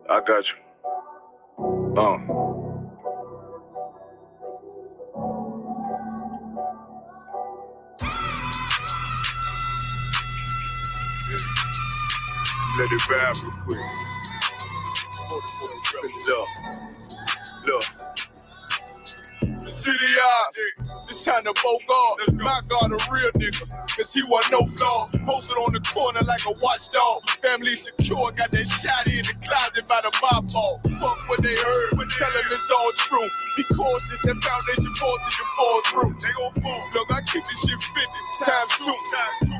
I got you. Let it rap real quick. Look. The city eyes, it's time to vote God. My God, a real nigga, cause he wasn't no flaw. Posted on the corner like a watchdog. Family secure, got that shot in the closet by the mob ball. Fuck what they heard, but tell them it's all true. Be cautious, that foundation falls till you fall through. They gon' fall. Look, I keep this shit 50 times soon.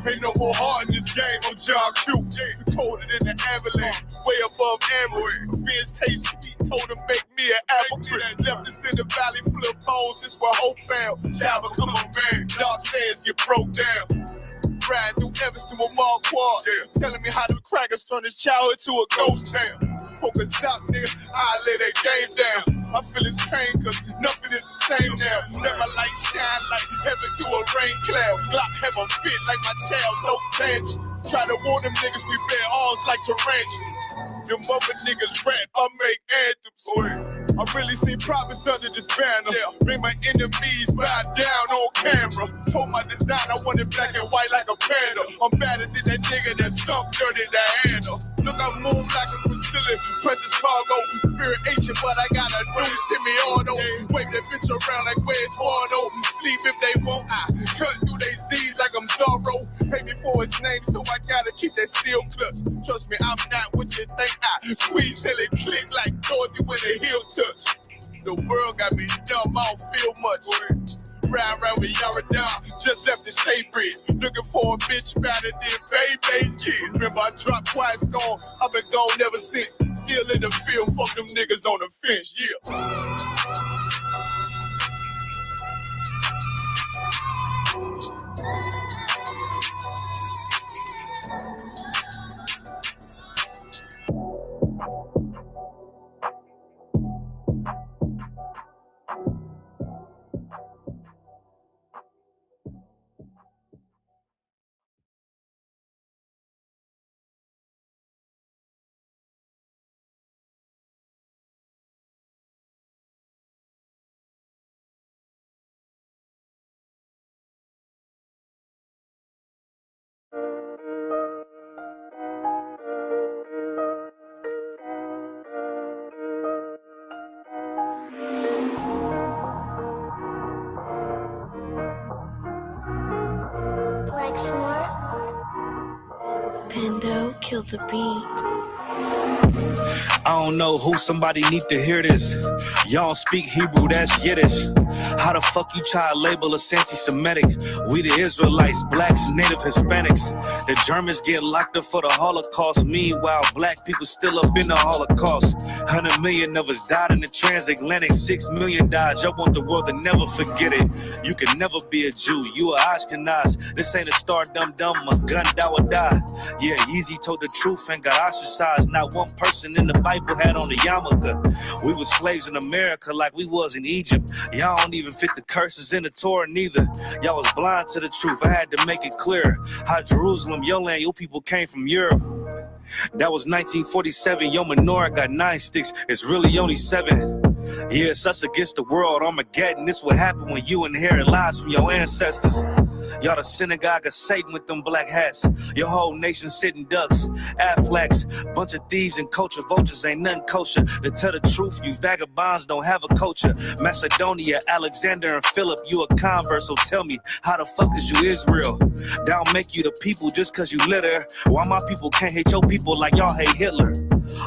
Ain't no more heart in this game, I'm John Q. We colder than the avalanche, way above average. Beers taste sweet, told him make me an apple tree. Left us in the valley full of bones, this where hope found. Java, come on, man, dark sands get broke down. Riding through Evans to a mall quad, telling me how them crackers turn his childhood to a ghost town. Focus out, nigga, I lay that game down. I feel his pain, cause nothing is the same now. Let my light shine like heaven through a rain cloud. Glock have a fit like my child, no tangent. Try to warn them niggas, we bear arms like tarantulas. Them other niggas rap, I make anthems. I really see profits under this banner. Make my enemies bow down on camera. Told my design I wanted black and white like a panda. I'm better than that nigga that sunk dirty to handle. Look, I move like a Brazilian, precious cargo. Spirit ancient, but I got a new semi-auto. Wave that bitch around like where's Wardo. Sleep if they want, I cut through they Z's like I'm Zorro. Pay me for his name, so I gotta keep that steel clutch. Trust me, I'm not what you think. I squeeze till it click like Dorothy when the heels touch. The world got me dumb, I don't feel much. Ride around with Yara down, just left the state bridge. Looking for a bitch better than Baby's kid. Remember I dropped Quiet Storm, I've been gone ever since. Still in the field, fuck them niggas on the fence, Pando, kill the beat. I don't know who, somebody need to hear this. Y'all don't speak Hebrew, that's Yiddish. How the fuck you try to label us anti-Semitic? We the Israelites, blacks, native Hispanics. The Germans get locked up for the Holocaust. Meanwhile, black people still up in the Holocaust. 100 million of us died in the transatlantic. 6 million died. Y'all want the world to never forget it. You can never be a Jew. You a Ashkenaz. This ain't a star dum-dum. A gun that would die. Yeah, Yeezy told the truth and got ostracized. Not one person in the Bible had on the yarmulke. We were slaves in America like we was in Egypt. Y'all don't even fit the curses in the Torah neither. Y'all was blind to the truth. I had to make it clear how Jerusalem, your land, your people came from Europe. That was 1947. Your menorah got 9 sticks. It's really only 7. Yeah, it's us against the world. Armageddon. This what happened when you inherit lies from your ancestors. Y'all the synagogue of Satan with them black hats. Your whole nation sitting ducks, Aflacs, bunch of thieves and culture vultures, ain't nothing kosher. To tell the truth, you vagabonds don't have a culture. Macedonia, Alexander and Philip, you a convert, so tell me, how the fuck is you Israel? That don't make you the people just cause you litter. Why my people can't hate your people like y'all hate Hitler?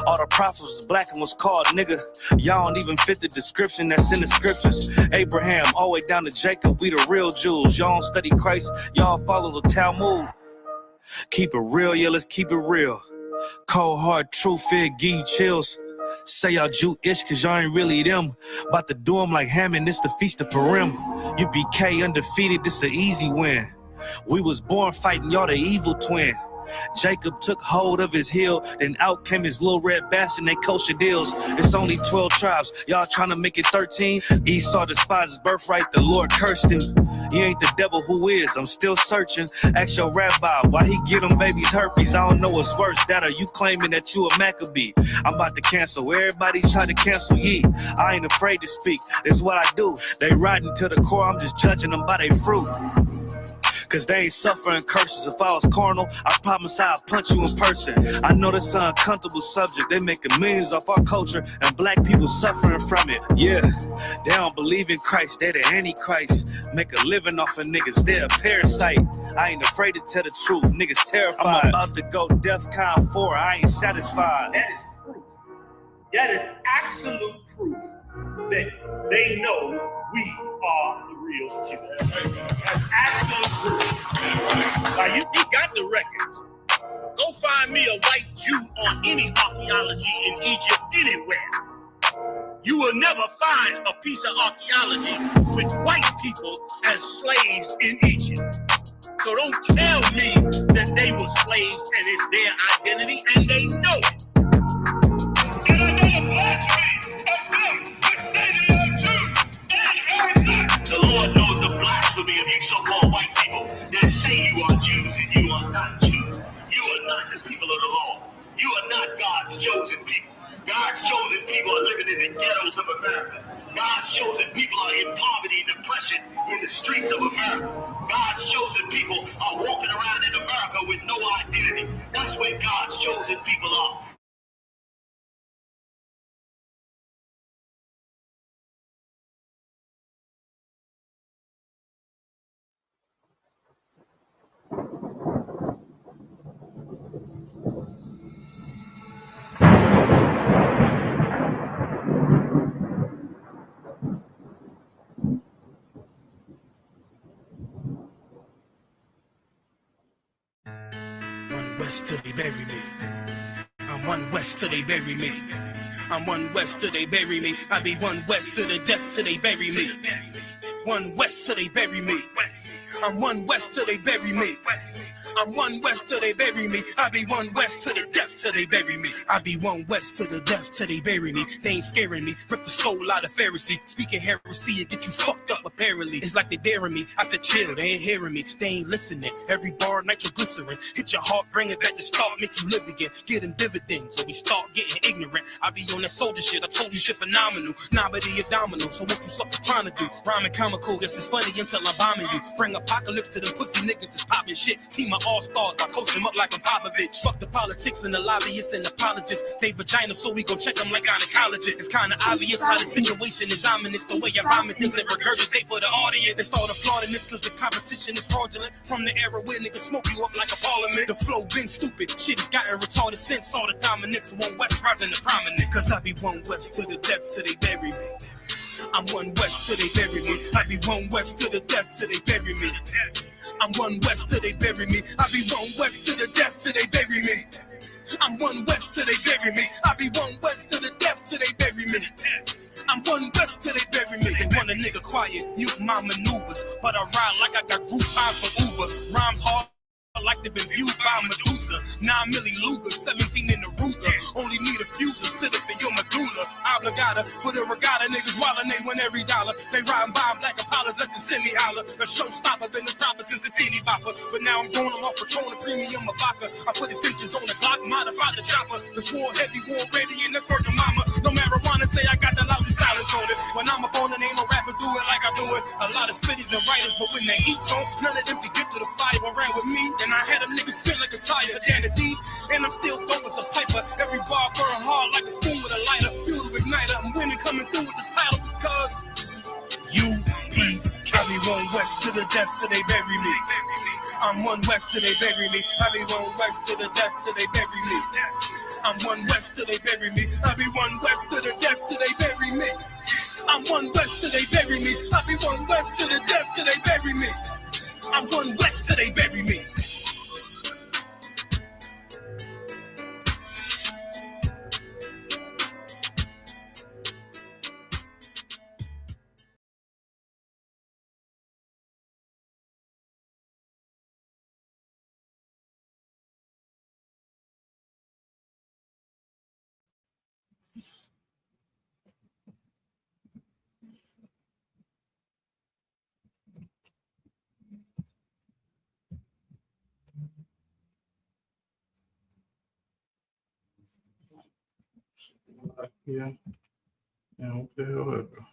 All the prophets was black and was called nigga. Y'all don't even fit the description that's in the scriptures. Abraham, all the way down to Jacob, we the real Jews. Y'all don't study Christ, y'all follow the Talmud. Keep it real, yeah, let's keep it real. Cold hard truth, it give you chills. Say y'all Jewish cause y'all ain't really them. About to do them like Hammond, this the Feast of Purim. UBK undefeated, this an easy win. We was born fighting, y'all the evil twin. Jacob took hold of his heel, then out came his little red bastard, they kosher deals. It's only 12 tribes, y'all trying to make it 13. Esau despised his birthright, the Lord cursed him. He ain't the devil, who is? I'm still searching. Ask your rabbi, why he get them babies herpes? I don't know what's worse, that or you claiming that you a Maccabee. I'm about to cancel, everybody try to cancel ye. I ain't afraid to speak, that's what I do. They riding to the core, I'm just judging them by their fruit. Cause they ain't suffering curses. If I was carnal, I promise I'd punch you in person. I know that's an uncomfortable subject. They making millions off our culture and black people suffering from it. Yeah, they don't believe in Christ. They the Antichrist. Make a living off of niggas. They're a parasite. I ain't afraid to tell the truth. Niggas terrified. I'm about to go DEFCON 4. I ain't satisfied. That is proof. That is absolute proof that they know we are the real Jews. That's absolute proof. Now, you got the records. Go find me a white Jew on any archaeology in Egypt anywhere. You will never find a piece of archaeology with white people as slaves in Egypt. So don't tell me that they were slaves and it's their identity, and they know it. And I know the blasphemy of them, but they are Jews. The Lord knows the blasphemy of you so-called white people that say you are Jews and you are not Jews. You are not the people of the law. You are not God's chosen people. God's chosen people are living in the ghettos of America. God's chosen people are in poverty and depression in the streets of America. God's chosen people are walking around in America with no identity. That's where God's chosen people are. One West till they bury me. I'm one West till they bury me. I'm one West till they bury me. I be one West to the death till they bury me. One West till they bury me. I'm one West till they bury me. I'm one West till they bury me. I be one West to the death till they bury me. I be one West to the death till they bury me. They ain't scaring me. Rip the soul out of Pharisee. Speaking heresy and get you fucked up apparently. It's like they daring me. I said chill, they ain't hearing me. They ain't listening. Every bar nitroglycerin. Hit your heart, bring it back to start, make you live again. Getting dividends, or we start getting ignorant. I be on that soldier shit. I told you shit phenomenal. Nah, but he a domino. So what you sucker trying to do? Rhyming comical, guess it's funny until I'm bombing you. Bring apocalypse to them pussy niggas that's popping shit. Team of all-stars, I coach them up like I'm Popovich. Fuck the politics and the lobbyists and apologists. They vagina, so we gon' check them like gynecologists. It's kinda obvious how the situation is ominous. The way I vomit this and regurgitate for the audience. They start applauding this cause the competition is fraudulent. From the era where niggas smoke you up like a parliament. The flow been stupid, shit has gotten retarded since all the dominance. One West rising to prominent. Cause I be one West to the death till they bury me. I'm one West till they bury me. I be one West to the death till they bury me. I'm one West till they bury me. I be one West to the death till they bury me. I'm one West till they bury me. I be one West to the death till they bury me. I'm one West till they bury me. They want a nigga quiet, mute my maneuvers, but I ride like I got group eyes for Uber. Rhymes hard like they've been viewed by Medusa. 9 milli Luger, 17 in the Ruger. Only need a few to sit up in your medulla. Obligata for the regatta, niggas wildin', they win every dollar. They riding by black Apollos, let the semi holler. A showstopper, been the stopper since the teeny bopper. But now I'm going off Patron, a premium of vodka. I put extensions on the Glock, modified the chopper. The swore heavy, war ready, and that's working mama. No marijuana, say I got the loudest silence on it. When I'm up on it, ain't no rapper do it like I do it. A lot of spitties and writers, but when they heat's on, none of them can get to the fire around with me. And I had them niggas spin like a tire, down the deep. And I'm still dope as a piper. Every bar burn hard like a spoon with a lighter. Fuel igniter, I'm winning, coming through with the title because UP. I be one West to the death till they bury me. I'm one West till they bury me. I be one West to the death till they bury me. I'm one West till they bury me. I be one West to the death till they bury me. I'm one West till they bury me. I be one West to the death till they bury me. I'm one West till they bury me. Yeah. Yeah, what the hell happened?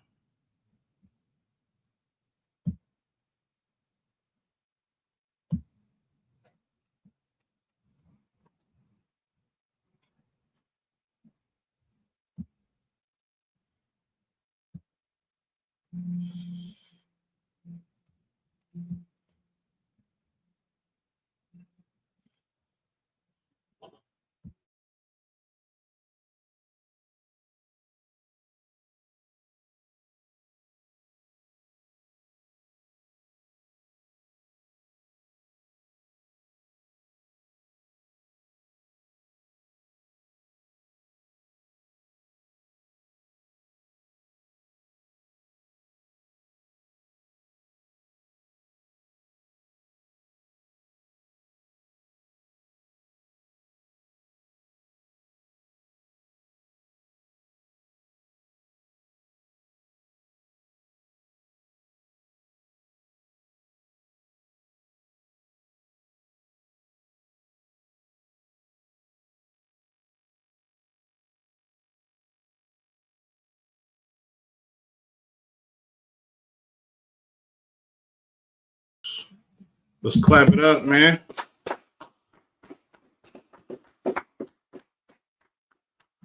Let's clap it up, man. You know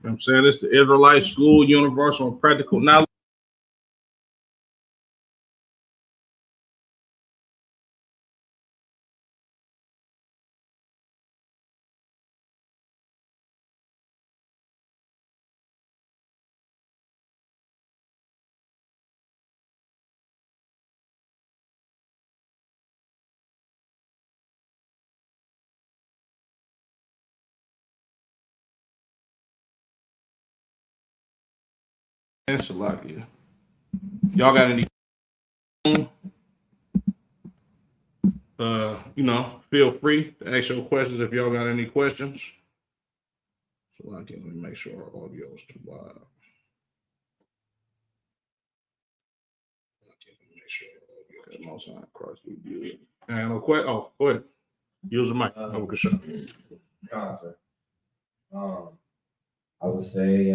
what I'm saying? It's the Israelite School Universal and Practical Knowledge. Salakia. Y'all got any? Feel free to ask your questions if y'all got any questions. Salakia, let me make sure our audio is too loud. Make sure our audio most time across the view. And no question. Oh, go ahead. Use the mic. Concert. I would say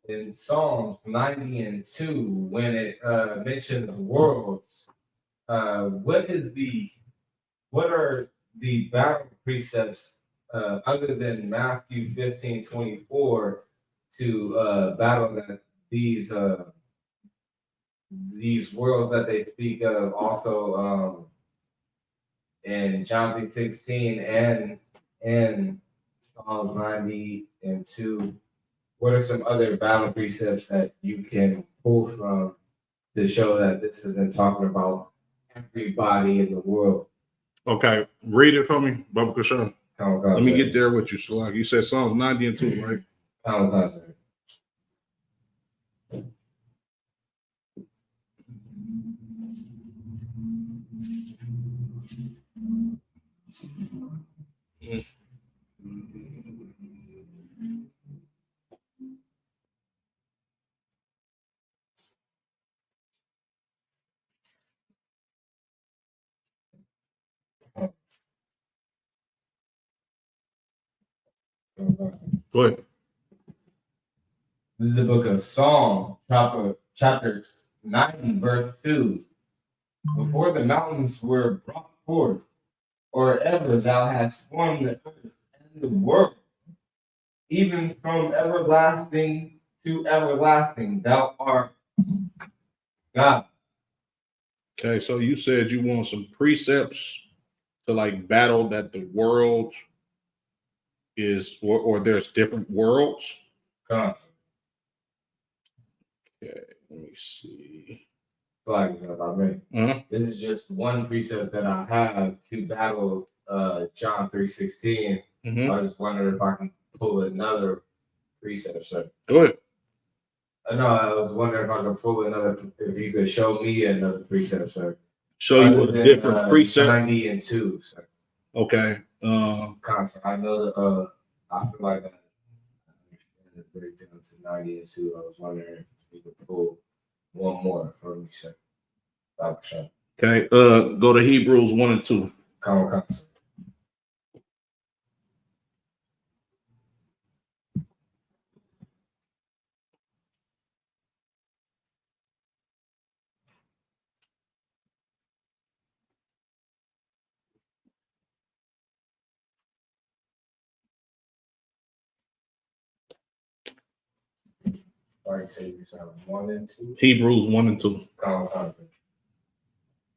in Psalms 90 and 2, when it mentions worlds, what are the battle precepts other than Matthew 15:24 to battle that these worlds that they speak of, also in John 3:16 and Psalms 90 and 2? What are some other battle precepts that you can pull from to show that this isn't talking about everybody in the world? Okay, read it for me, Baba Kashan. Let me Let get there with you, Salak. You said Psalms 90 and 2, right? Go ahead. This is the book of Psalm, chapter 90, verse 2. Before the mountains were brought forth, or ever thou hast formed the earth and the world, even from everlasting to everlasting, thou art God. Okay, so you said you want some precepts to like battle that the world is, or there's different worlds. God. Okay, let me see. This is just one precept that I have to battle John 3:16. I just wondered if I can pull another precept, sir. Go ahead. No, I was wondering if I could pull if you could show me another precept, sir. Show you a different precept. 90 and 2, sir. Okay. Constant. I know I feel like that. The breakdown to 90 and 2. I was wondering if you could pull one more from me, sir. Okay. Go to Hebrews 1 and 2. Come. Like say you sound 1 and 2. Hebrews 1 and 2.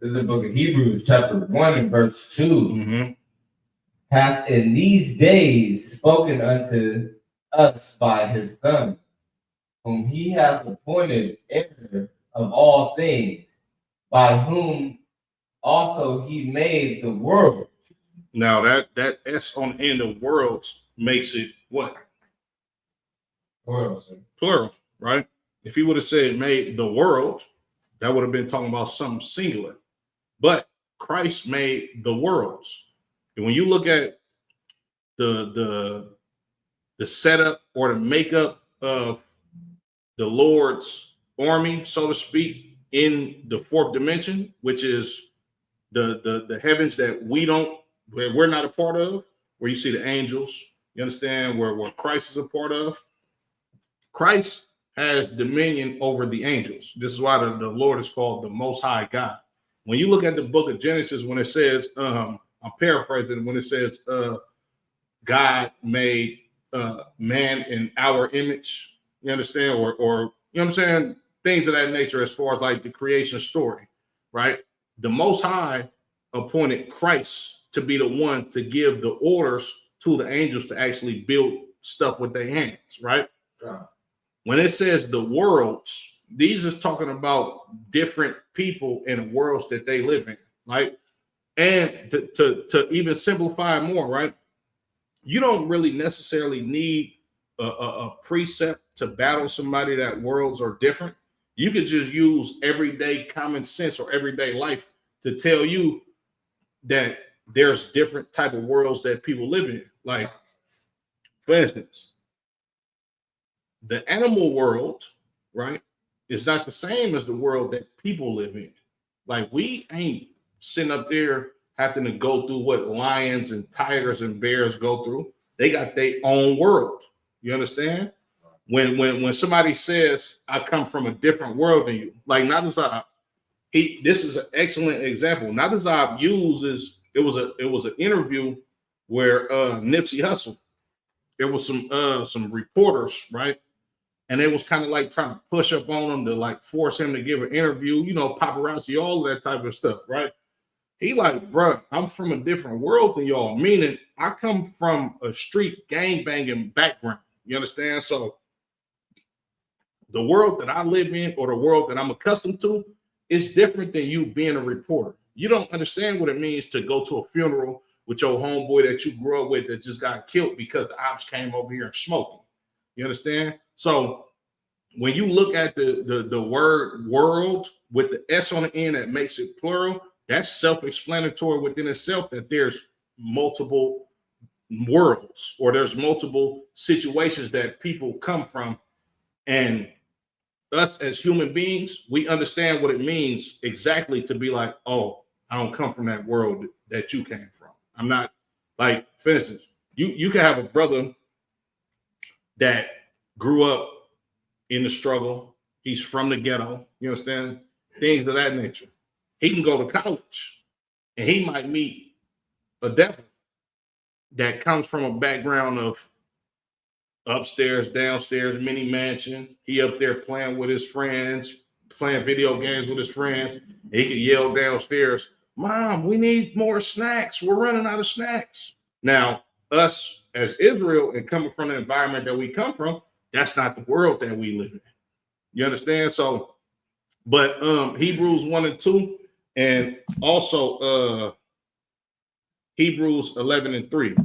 This is the book of Hebrews, chapter 1 and verse 2. Mm-hmm. Hath in these days spoken unto us by his Son, whom he hath appointed heir of all things, by whom also he made the world. Now that S on the end of worlds makes it what? Plural, right? If he would have said made the world, that would have been talking about something singular. But Christ made the worlds. And when you look at the setup or the makeup of the Lord's army, so to speak, in the fourth dimension, which is the heavens that we're not a part of, where you see the angels, you understand, where Christ is a part of. Christ has dominion over the angels. This is why the Lord is called the Most High God. When you look at the book of Genesis, when it says, I'm paraphrasing, when it says God made man in our image, you understand, or you know what I'm saying, things of that nature as far as like the creation story, right? The Most High appointed Christ to be the one to give the orders to the angels to actually build stuff with their hands, right? Yeah. When it says the worlds, these is talking about different people in worlds that they live in, right? And to even simplify more, right? You don't really necessarily need a precept to battle somebody that worlds are different. You could just use everyday common sense or everyday life to tell you that there's different type of worlds that people live in. Like, for instance, the animal world, right, is not the same as the world that people live in. Like, we ain't sitting up there having to go through what lions and tigers and bears go through. They got their own world. You understand? When somebody says, I come from a different world than you, like Nadazab, this is an excellent example. Nadazab uses, it was an interview where Nipsey Hussle, there was some reporters, right? And it was kind of like trying to push up on him to like force him to give an interview, you know, paparazzi, all of that type of stuff, right? He like, bro, I'm from a different world than y'all, meaning I come from a street gangbanging background. You understand? So the world that I live in or the world that I'm accustomed to is different than you being a reporter. You don't understand what it means to go to a funeral with your homeboy that you grew up with that just got killed because the ops came over here and smoked him. You understand? So when you look at the word world with the S on the end that makes it plural, that's self-explanatory within itself that there's multiple worlds or there's multiple situations that people come from. And us as human beings, we understand what it means exactly to be like, oh, I don't come from that world that you came from. I'm not, like, for instance, you can have a brother that grew up in the struggle. He's from the ghetto. You understand? Things of that nature. He can go to college and he might meet a devil that comes from a background of upstairs, downstairs, mini mansion. He up there playing with his friends, playing video games with his friends. He could yell downstairs, Mom, we need more snacks. We're running out of snacks. Now, us as Israel and coming from the environment that we come from, that's not the world that we live in. You understand? So, but Hebrews 1 and 2, and also Hebrews 11 and 3.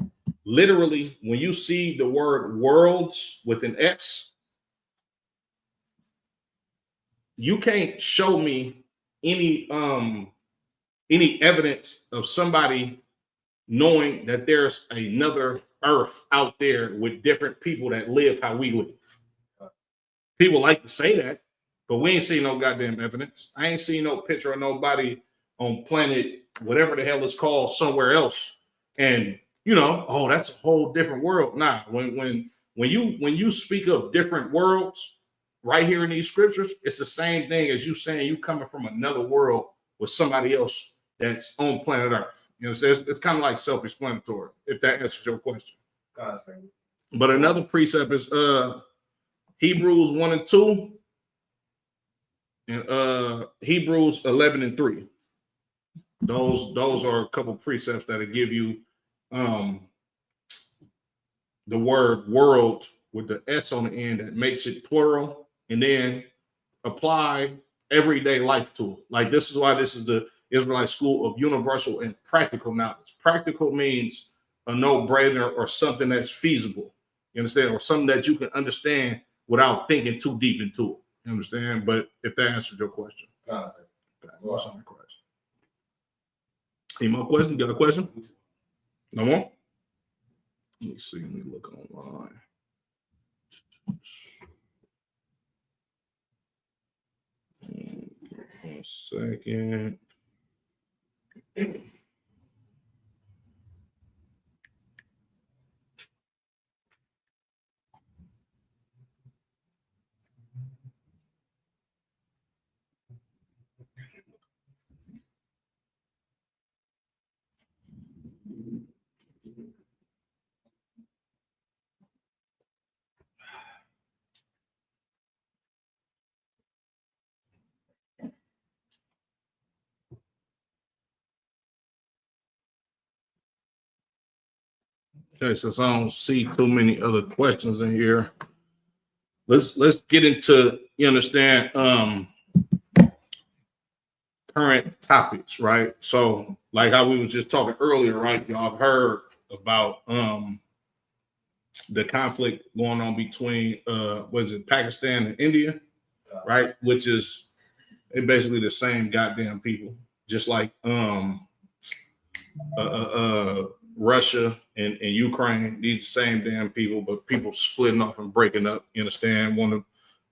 Literally, when you see the word worlds with an X, you can't show me any evidence of somebody knowing that there's another earth out there with different people that live how we live. People like to say that, but we ain't seen no goddamn evidence. I ain't seen no picture of nobody on planet, whatever the hell it's called, somewhere else. And you know, oh, that's a whole different world. Nah, when you speak of different worlds right here in these scriptures, it's the same thing as you saying you coming from another world with somebody else that's on planet Earth. You know, so it's kind of like self-explanatory, if that answers your question. But another precept is Hebrews 1 and 2, and Hebrews 11 and 3. Those are a couple precepts that'll give you the word world with the S on the end that makes it plural, and then apply everyday life to it. Like, this is why this is the Israelite school of universal and practical knowledge. Practical means a no-brainer or something that's feasible. You understand? Or something that you can understand without thinking too deep into it. You understand? But if that answers your question. Concept. Okay, what's on the question? Any more questions? Got a question? No more? Let me see. Let me look online. One second. Okay, since I don't see too many other questions in here, let's get into, you understand, current topics, right? So, like how we was just talking earlier, right? Y'all have heard about the conflict going on between was it Pakistan and India, right? Which is basically the same goddamn people, just like Russia and Ukraine. These same damn people, but people splitting off and breaking up. You understand? Want to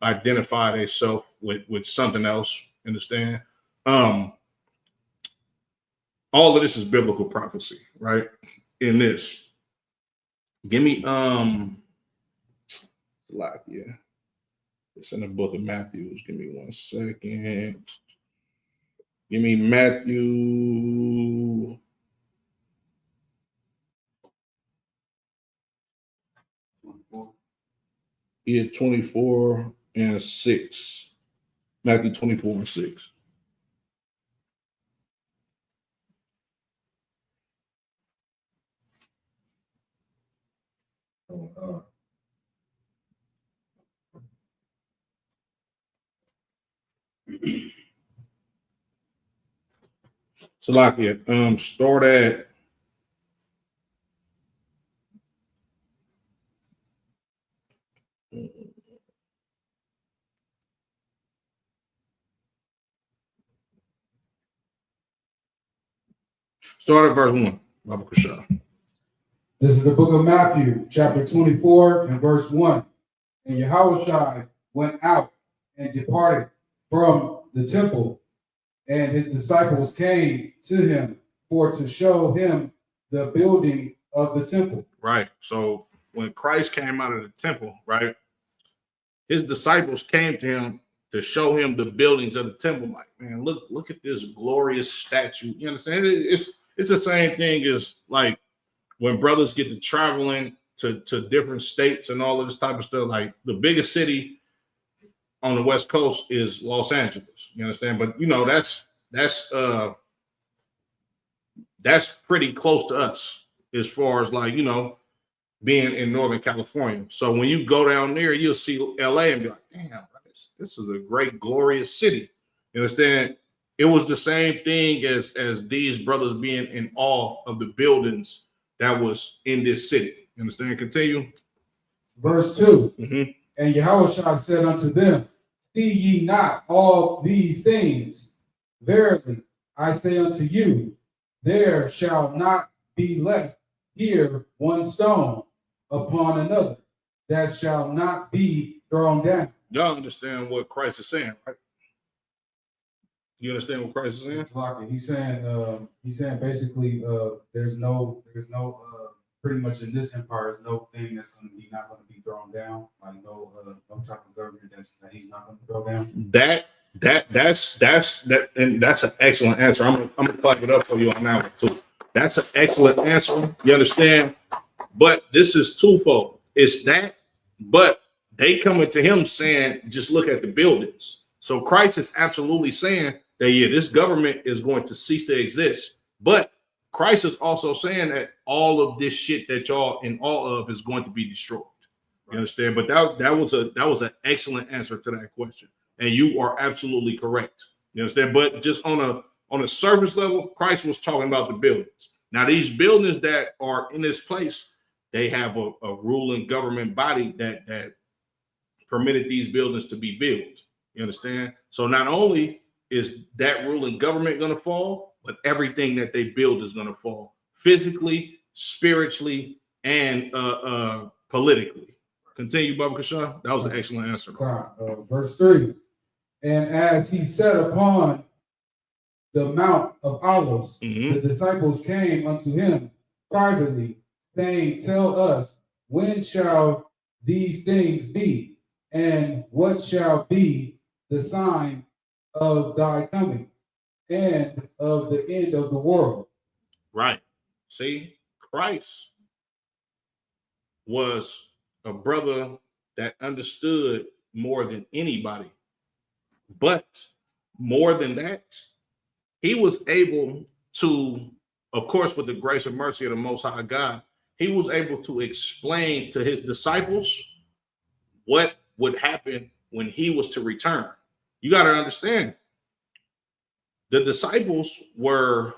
identify themselves with something else. Understand? All of this is biblical prophecy, right? In this, give me like, yeah, it's in the book of Matthew. Give me 1 second. Give me Matthew. Yeah, 24 and 6. Matthew 24 and 6. So like it, start at verse 1. Baba Kushah. This is the book of Matthew, chapter 24 and verse 1. And Yahushua went out and departed from the temple, and his disciples came to him for to show him the building of the temple. Right. So when Christ came out of the temple, right, his disciples came to him to show him the buildings of the temple. Like, man, look at this glorious statue. You understand? It's the same thing as like when brothers get to traveling to different states and all of this type of stuff. Like, the biggest city on the West Coast is Los Angeles. You understand? But you know, that's pretty close to us as far as, like, you know, being in Northern California. So when you go down there, you'll see LA and be like, damn, this is a great, glorious city. You understand? It was the same thing as these brothers being in awe of the buildings that was in this city. You understand? Continue. Verse 2. Mm-hmm. And Yahushua said unto them, see ye not all these things? Verily, I say unto you, there shall not be left here one stone upon another that shall not be thrown down. Y'all understand what Christ is saying, right? You understand what Christ is saying? He's saying basically, there's no pretty much in this empire, there's no thing that's not going to be thrown down. Like no type of government that he's not going to throw down. That's an excellent answer. I'm gonna clap it up for you on that one too. That's an excellent answer. You understand? But this is twofold. It's that, but they coming to him saying, just look at the buildings. So Christ is absolutely saying that, yeah, this government is going to cease to exist. But Christ is also saying that all of this shit that y'all in awe of is going to be destroyed. You understand? But that was an excellent answer to that question. And you are absolutely correct. You understand? But just on a surface level, Christ was talking about the buildings. Now, these buildings that are in this place, they have a ruling government body that permitted these buildings to be built. You understand? So not only is that ruling government going to fall, but everything that they build is going to fall physically, spiritually, and politically. Continue, Baba Kasha. That was an excellent answer. Verse 3. And as he sat upon the Mount of Olives, the disciples came unto him privately, saying, tell us, when shall these things be? And what shall be the sign of thy coming and of the end of the world? Right. See, Christ was a brother that understood more than anybody. But more than that, he was able to, of course, with the grace and mercy of the Most High God, he was able to explain to his disciples what would happen when he was to return. You got to understand, the disciples were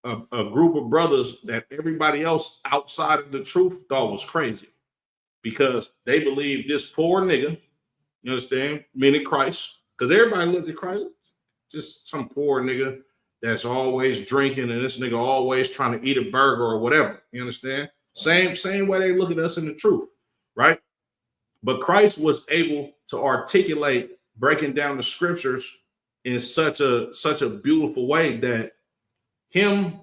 a group of brothers that everybody else outside of the truth thought was crazy, because they believed this poor nigga, you understand, meaning Christ, because everybody looked at Christ, just some poor nigga that's always drinking, and this nigga always trying to eat a burger or whatever. You understand? Same way they look at us in the truth, right? But Christ was able to articulate, breaking down the scriptures in such a beautiful way that him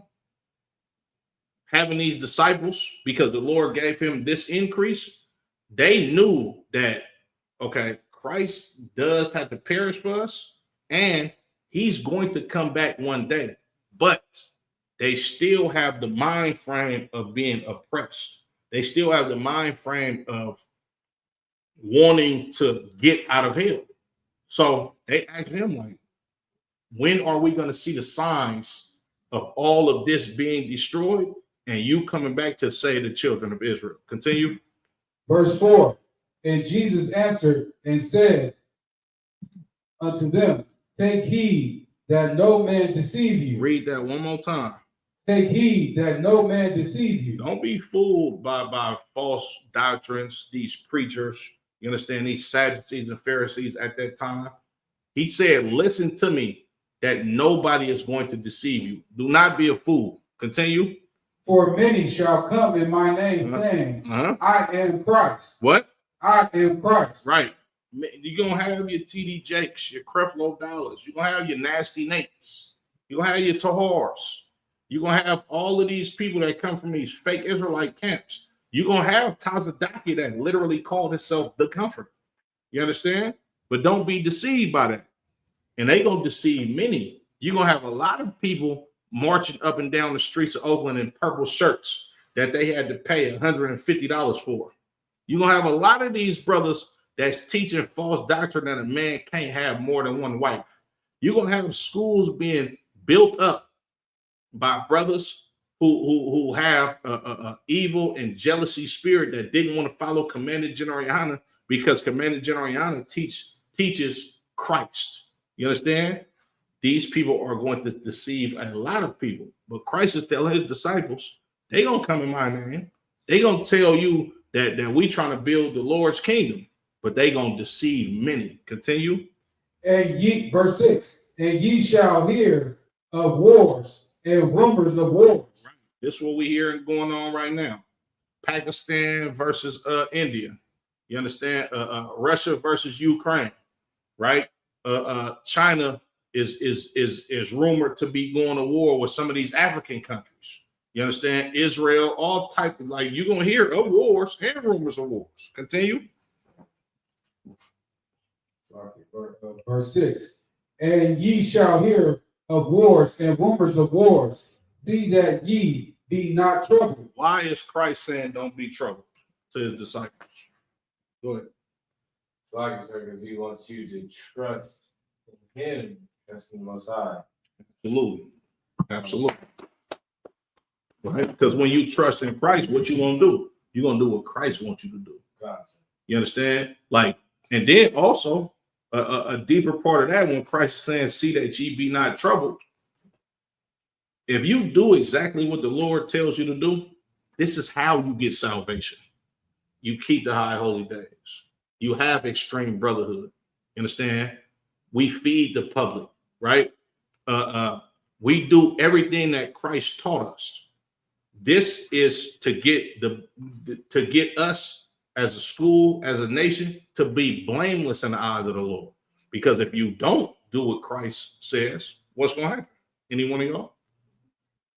having these disciples, because the Lord gave him this increase, they knew that, okay, Christ does have to perish for us, and he's going to come back one day. But they still have the mind frame of being oppressed. They still have the mind frame of wanting to get out of hell. So they asked him, like, when are we going to see the signs of all of this being destroyed and you coming back to save the children of Israel? Continue. Verse 4. And Jesus answered and said unto them, take heed that no man deceive you. Read that one more time. Take heed that no man deceive you. Don't be fooled by false doctrines, these preachers. You understand, these Sadducees and Pharisees at that time. He said, listen to me, that nobody is going to deceive you. Do not be a fool. Continue. For many shall come in my name, saying, I am Christ. What? I am Christ. Right. You're going to have your TD Jakes, your Creflo Dollars. You're going to have your Nasty Nates. You're going to have your Tahars. You're going to have all of these people that come from these fake Israelite camps. You're going to have Tazadaki that literally called himself the Comforter. You understand? But don't be deceived by that. And they're going to deceive many. You're going to have a lot of people marching up and down the streets of Oakland in purple shirts that they had to pay $150 for. You're going to have a lot of these brothers that's teaching false doctrine that a man can't have more than one wife. You're going to have schools being built up by brothers who have a evil and jealousy spirit that didn't want to follow Commander General Yana, because Commander General Yana teaches Christ. You understand? These people are going to deceive a lot of people. But Christ is telling his disciples, they're going to come in my name. They're going to tell you that we trying to build the Lord's kingdom, but they're going to deceive many. Continue. And ye, verse 6, and ye shall hear of wars and rumors of wars. Right. This is what we hear going on right now. Pakistan versus India. You understand? Russia versus Ukraine, right? China is rumored to be going to war with some of these African countries. You understand? Israel, all type of, like, you're gonna hear of wars and rumors of wars. Continue. Verse 6. And ye shall hear of wars and rumors of wars. See that ye be not troubled. Why is Christ saying don't be troubled to his disciples? Go ahead. It's like, sir, because he wants you to trust in him, trust in the Most High. Absolutely. Absolutely. Right? Because when you trust in Christ, what you gonna do? You're gonna do what Christ wants you to do. Gotcha. You understand? Like, and then also a deeper part of that, when Christ is saying, see that ye be not troubled. If you do exactly what the Lord tells you to do, this is how you get salvation. You keep the high holy days. You have extreme brotherhood. You understand? We feed the public, right? We do everything that Christ taught us. This is to get us as a school, as a nation, to be blameless in the eyes of the Lord. Because if you don't do what Christ says, what's going to happen? Any one of y'all?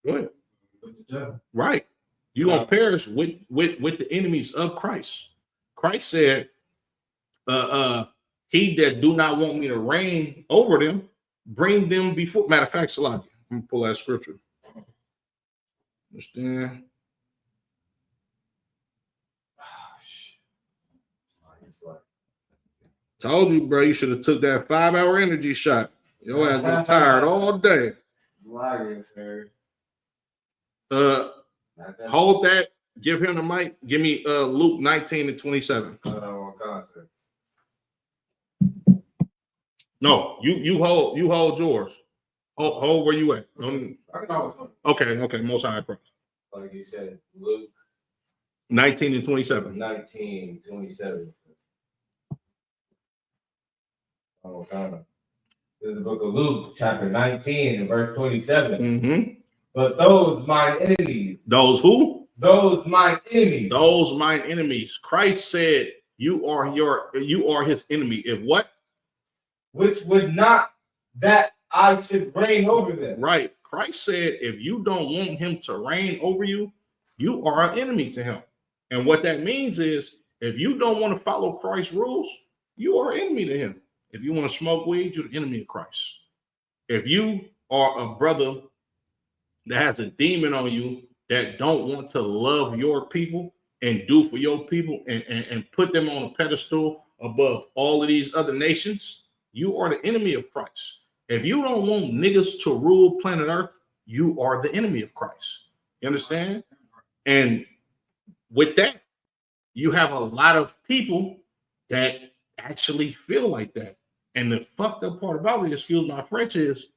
Go ahead. Yeah. Right. You're going to perish with the enemies of Christ. Christ said, he that do not want me to reign over them, bring them before. Matter of fact, Salakia, I'm going to pull that scripture. Understand? Told you, bro, you should have took that 5-hour energy shot. Your ass been tired all day. Lying, sir. Hold that. Give him the mic. Give me Luke 19 and 27. No, you hold yours. Hold where you at. Okay, most high Christ. Like you said, Luke 19 and 27. 19, 27. Oh, God. This is the book of Luke, chapter 19, and verse 27. Mm-hmm. But those mine enemies. Those who? Those mine enemies. Those mine enemies. Christ said, you are his enemy. If what? Which would not that I should reign over them. Right. Christ said, if you don't want him to reign over you, you are an enemy to him. And what that means is, if you don't want to follow Christ's rules, you are an enemy to him. If you want to smoke weed, you're the enemy of Christ. If you are a brother that has a demon on you that don't want to love your people and do for your people and put them on a pedestal above all of these other nations, you are the enemy of Christ. If you don't want niggas to rule planet Earth, you are the enemy of Christ. You understand? And with that, you have a lot of people that actually feel like that. And the fucked up part about it, excuse my French, is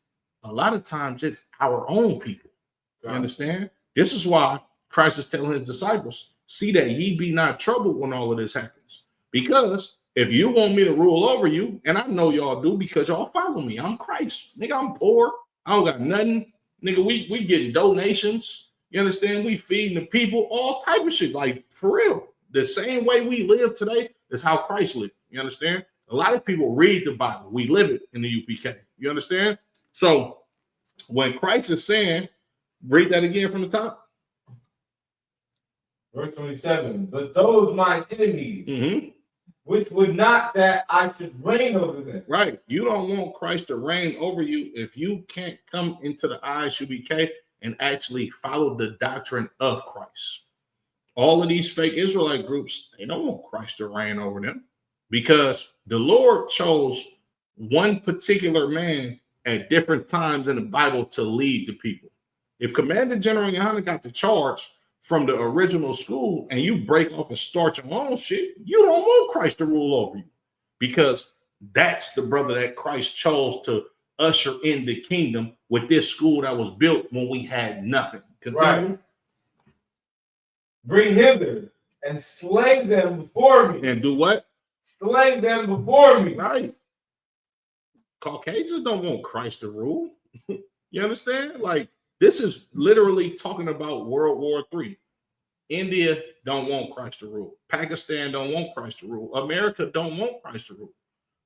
a lot of times it's our own people. You understand? This is why Christ is telling his disciples, see that ye be not troubled when all of this happens. Because if you want me to rule over you, and I know y'all do because y'all follow me, I'm Christ. Nigga, I'm poor. I don't got nothing. Nigga, we getting donations. You understand? We feeding the people, all type of shit. Like, for real. The same way we live today is how Christ lived. You understand? A lot of people read the Bible. We live it in the UPK. You understand? So when Christ is saying, read that again from the top. Verse 27. But those my enemies, which would not that I should reign over them. Right. You don't want Christ to reign over you if you can't come into the ISUBK and actually follow the doctrine of Christ. All of these fake Israelite groups, they don't want Christ to reign over them because the Lord chose one particular man at different times in the Bible to lead the people. If Commander General Yohanan got the charge from the original school and you break off and start your own shit, you don't want Christ to rule over you because that's the brother that Christ chose to usher in the kingdom with this school that was built when we had nothing. Continue. Right. Bring hither and slay them before me. And do what? Slay them before me. Right. Caucasians don't want Christ to rule. You understand? Like, this is literally talking about World War III. India don't want Christ to rule. Pakistan don't want Christ to rule. America don't want Christ to rule.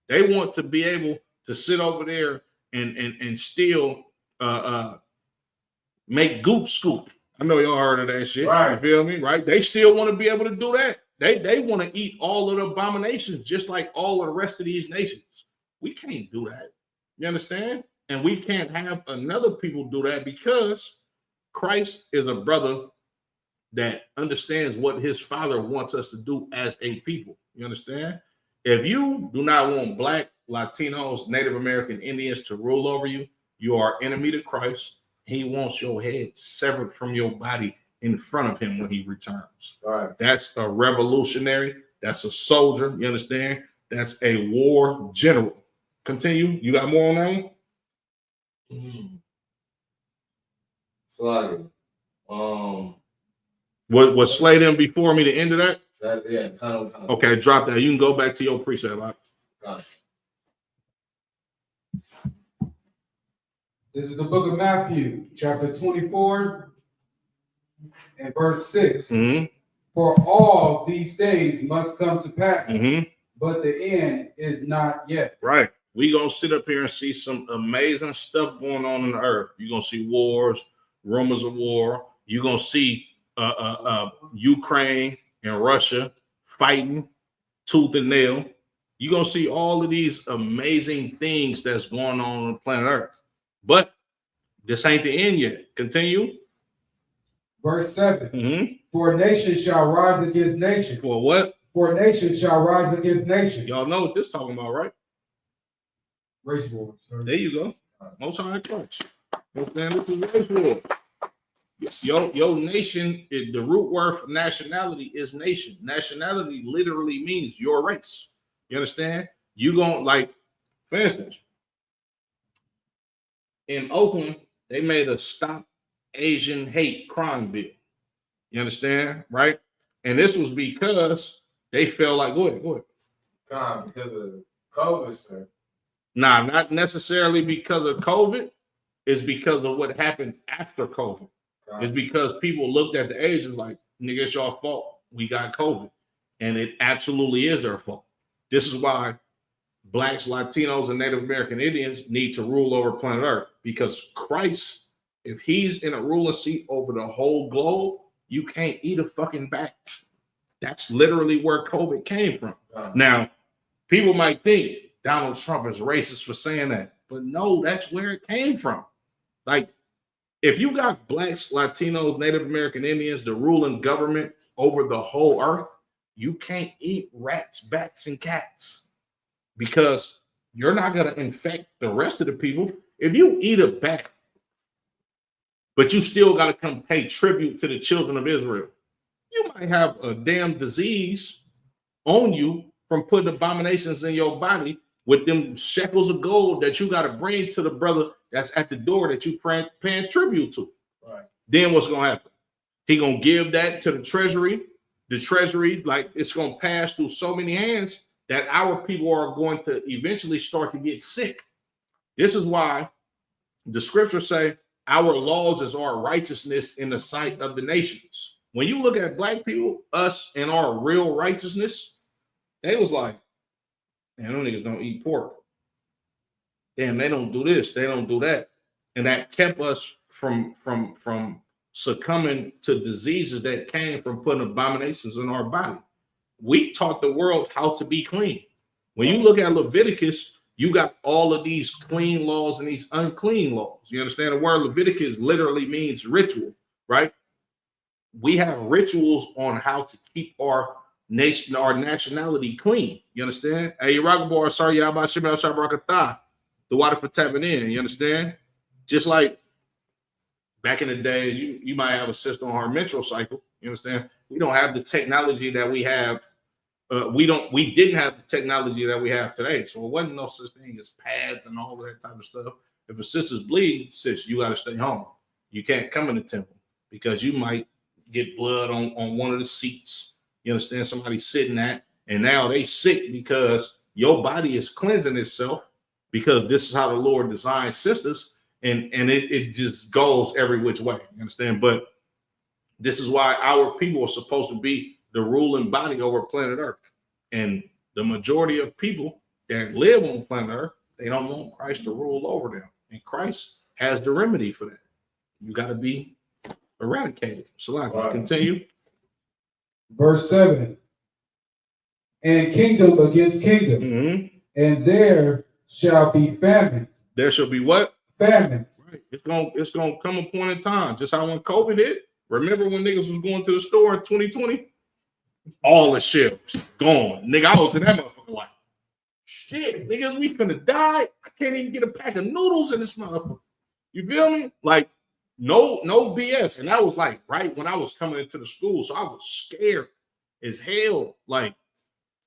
They want to be able to sit over there and still make goop scoop. I know y'all heard of that shit. Right. You feel me? Right? They still want to be able to do that. They want to eat all of the abominations just like all of the rest of these nations. We can't do that. You understand? And we can't have another people do that because Christ is a brother that understands what his father wants us to do as a people. You understand? If you do not want Black, Latinos, Native American Indians to rule over you, you are enemy to Christ. He wants your head severed from your body in front of him when he returns. Right. That's a revolutionary. That's a soldier. You understand? That's a war general. Continue. You got more on that one? Slide. Was Slay them before me the end of that? Yeah, kind of. Okay, drop that. You can go back to your precept. Right? Got it. This is the book of Matthew, chapter 24, and verse 6. Mm-hmm. For all these things must come to pass, Mm-hmm. but the end is not yet. Right. We gonna sit up here and see some amazing stuff going on in the earth. You're gonna see wars, rumors of war. You're gonna see Ukraine and Russia fighting tooth and nail. You're gonna see all of these amazing things that's going on the planet Earth. But this ain't the end yet. Continue. Verse 7. Mm-hmm. For nation shall rise against nation. For what? For nation shall rise against nation. Y'all know what this talking about, right? Race war. Sir. There you go. Most High Christ. Understand this is race war. Your nation, the root word for nationality is nation. Nationality literally means your race. You understand? You gon' like, for instance, in Oakland, they made a Stop Asian Hate crime bill. You understand? Right? And this was because they felt like, go ahead. Because of COVID, sir. Nah, not necessarily because of COVID. It's because of what happened after COVID. It's because people looked at the Asians like, nigga, it's your fault. We got COVID. And it absolutely is their fault. This is why Blacks, Latinos, and Native American Indians need to rule over planet Earth. Because Christ, if he's in a ruling seat over the whole globe, you can't eat a fucking bat. That's literally where COVID came from. Now, people might think Donald Trump is racist for saying that. But no, that's where it came from. Like, if you got Blacks, Latinos, Native American Indians, the ruling government over the whole earth, you can't eat rats, bats, and cats because you're not going to infect the rest of the people. If you eat a bat, but you still got to come pay tribute to the children of Israel, you might have a damn disease on you from putting abominations in your body with them shekels of gold that you got to bring to the brother that's at the door that you paying tribute to. Right. Then what's going to happen? He going to give that to the treasury. The treasury, like, it's going to pass through so many hands that our people are going to eventually start to get sick. This is why the scriptures say our laws is our righteousness in the sight of the nations. When you look at Black people, us and our real righteousness, they was like, man, them niggas don't eat pork. Damn, they don't do this, they don't do that. And that kept us from succumbing to diseases that came from putting abominations in our body. We taught the world how to be clean. When you look at Leviticus, you got all of these clean laws and these unclean laws. You understand? The word Leviticus literally means ritual, right? We have rituals on how to keep our nation, our nationality clean. You understand? Hey, Rockbar, sorry, Yabba Shimel Shabrakatah. The water for tapping in. You understand? Just like back in the day, you might have a sister on her menstrual cycle. You understand? We don't have the technology that we have. We didn't have the technology that we have today. So it wasn't no such thing as pads and all of that type of stuff. If a sister's bleeding, sis, you got to stay home. You can't come in the temple because you might get blood on one of the seats. You understand? Somebody sitting at, and now they sick because your body is cleansing itself because this is how the Lord designed sisters, and it just goes every which way. You understand? But this is why our people are supposed to be the ruling body over planet Earth. And the majority of people that live on planet Earth, they don't want Christ to rule over them. And Christ has the remedy for that. You got to be eradicated. So I can continue. Verse 7. And kingdom against kingdom. Mm-hmm. And there shall be famines. There shall be what? Famines. Right. It's gonna come a point in time, just how when COVID hit. Remember when niggas was going to the store in 2020? All the shelves gone. Nigga, I was in that motherfucker like, shit, niggas, we finna die. I can't even get a pack of noodles in this motherfucker. You feel me? Like, no BS. And that was like right when I was coming into the school. So I was scared as hell. Like,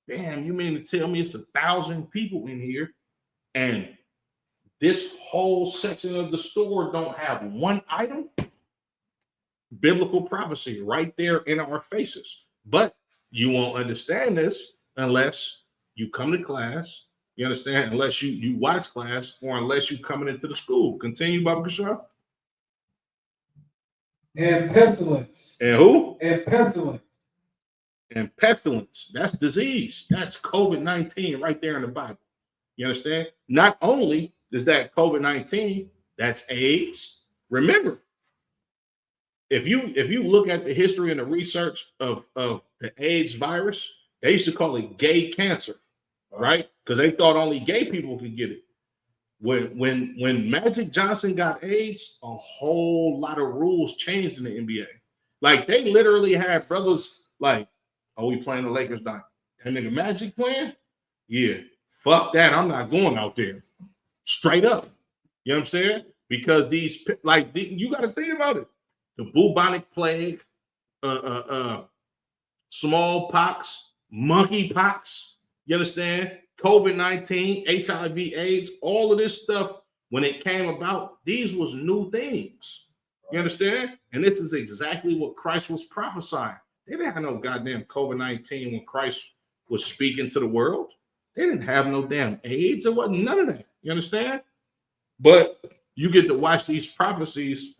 damn, you mean to tell me it's 1,000 people in here and this whole section of the store don't have one item? Biblical prophecy right there in our faces. But you won't understand this unless you come to class. You understand? Unless you watch class or unless you coming into the school. Continue, Baba Kashaw. And pestilence. And who? And pestilence. And pestilence. That's disease. That's COVID-19 right there in the Bible. You understand? Not only is that COVID-19, that's AIDS. Remember, if you look at the history and the research of the AIDS virus, they used to call it gay cancer, right? Because they thought only gay people could get it. When Magic Johnson got AIDS, a whole lot of rules changed in the NBA. Like, they literally had brothers like, "Oh, we playing the Lakers night. That nigga Magic playing? Yeah, fuck that. I'm not going out there." Straight up. You know what I'm saying? Because these, like, you got to think about it. The bubonic plague, smallpox, monkeypox, you understand? COVID-19, HIV, AIDS, all of this stuff, when it came about, these was new things. You understand? And this is exactly what Christ was prophesying. They didn't have no goddamn COVID-19 when Christ was speaking to the world. They didn't have no damn AIDS. There wasn't none of that. You understand? But you get to watch these prophecies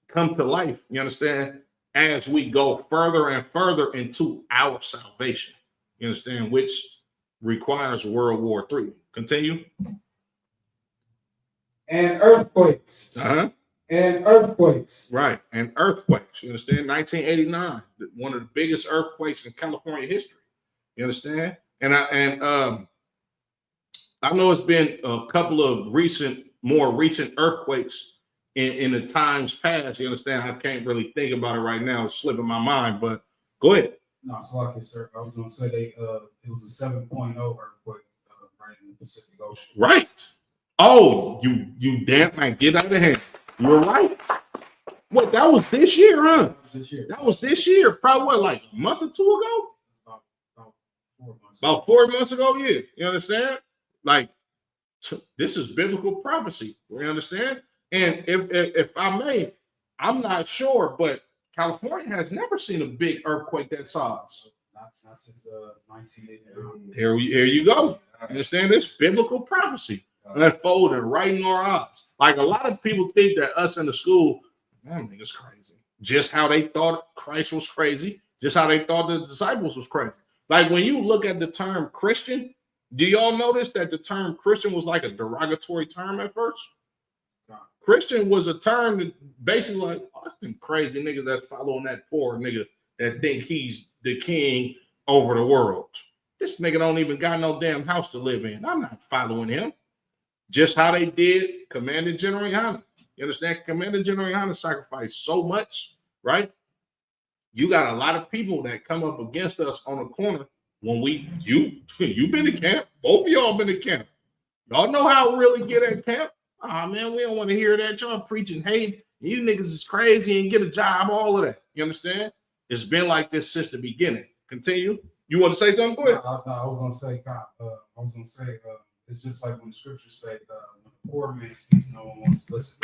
come to life, you understand, as we go further and further into our salvation. You understand? Which requires World War III. Continue. And earthquakes. Uh-huh. And earthquakes. Right. And earthquakes. You understand? 1989, one of the biggest earthquakes in California history. You understand? And I know it's been a couple of more recent earthquakes in the times past. You understand? I can't really think about it right now. It's slipping my mind, but go ahead. No, it's like it, sir. I was going to say it was a 7.0 earthquake right in the Pacific Ocean. Right. Oh, you damn man, get out of here. You're right. What, that was this year, huh? That was this year. Probably what, like a month or two ago? About 4 months. About 4 months ago, yeah. You understand? Like, this is biblical prophecy. You understand? And if I may, I'm not sure, but California has never seen a big earthquake that size. Not since 1989. Here you go. Understand this biblical prophecy unfolding right in our eyes. Like, a lot of people think that us in the school, that nigga's crazy. Just how they thought Christ was crazy. Just how they thought the disciples was crazy. Like, when you look at the term Christian, do y'all notice that the term Christian was like a derogatory term at first? Christian was a term that basically like, oh, that's them crazy niggas that's following that poor nigga that think he's the king over the world. This nigga don't even got no damn house to live in. I'm not following him. Just how they did Commander General Yohana. You understand? Commander General Yohana sacrificed so much, right? You got a lot of people that come up against us on the corner when you've been to camp. Both of y'all been to camp. Y'all know how it really get at camp. Man, we don't want to hear that. Y'all preaching hate. You niggas is crazy and get a job, all of that. You understand? It's been like this since the beginning. Continue. You want to say something? Go ahead. I was going to say, it's just like when the scriptures say, when the poor man speaks, no one wants to listen.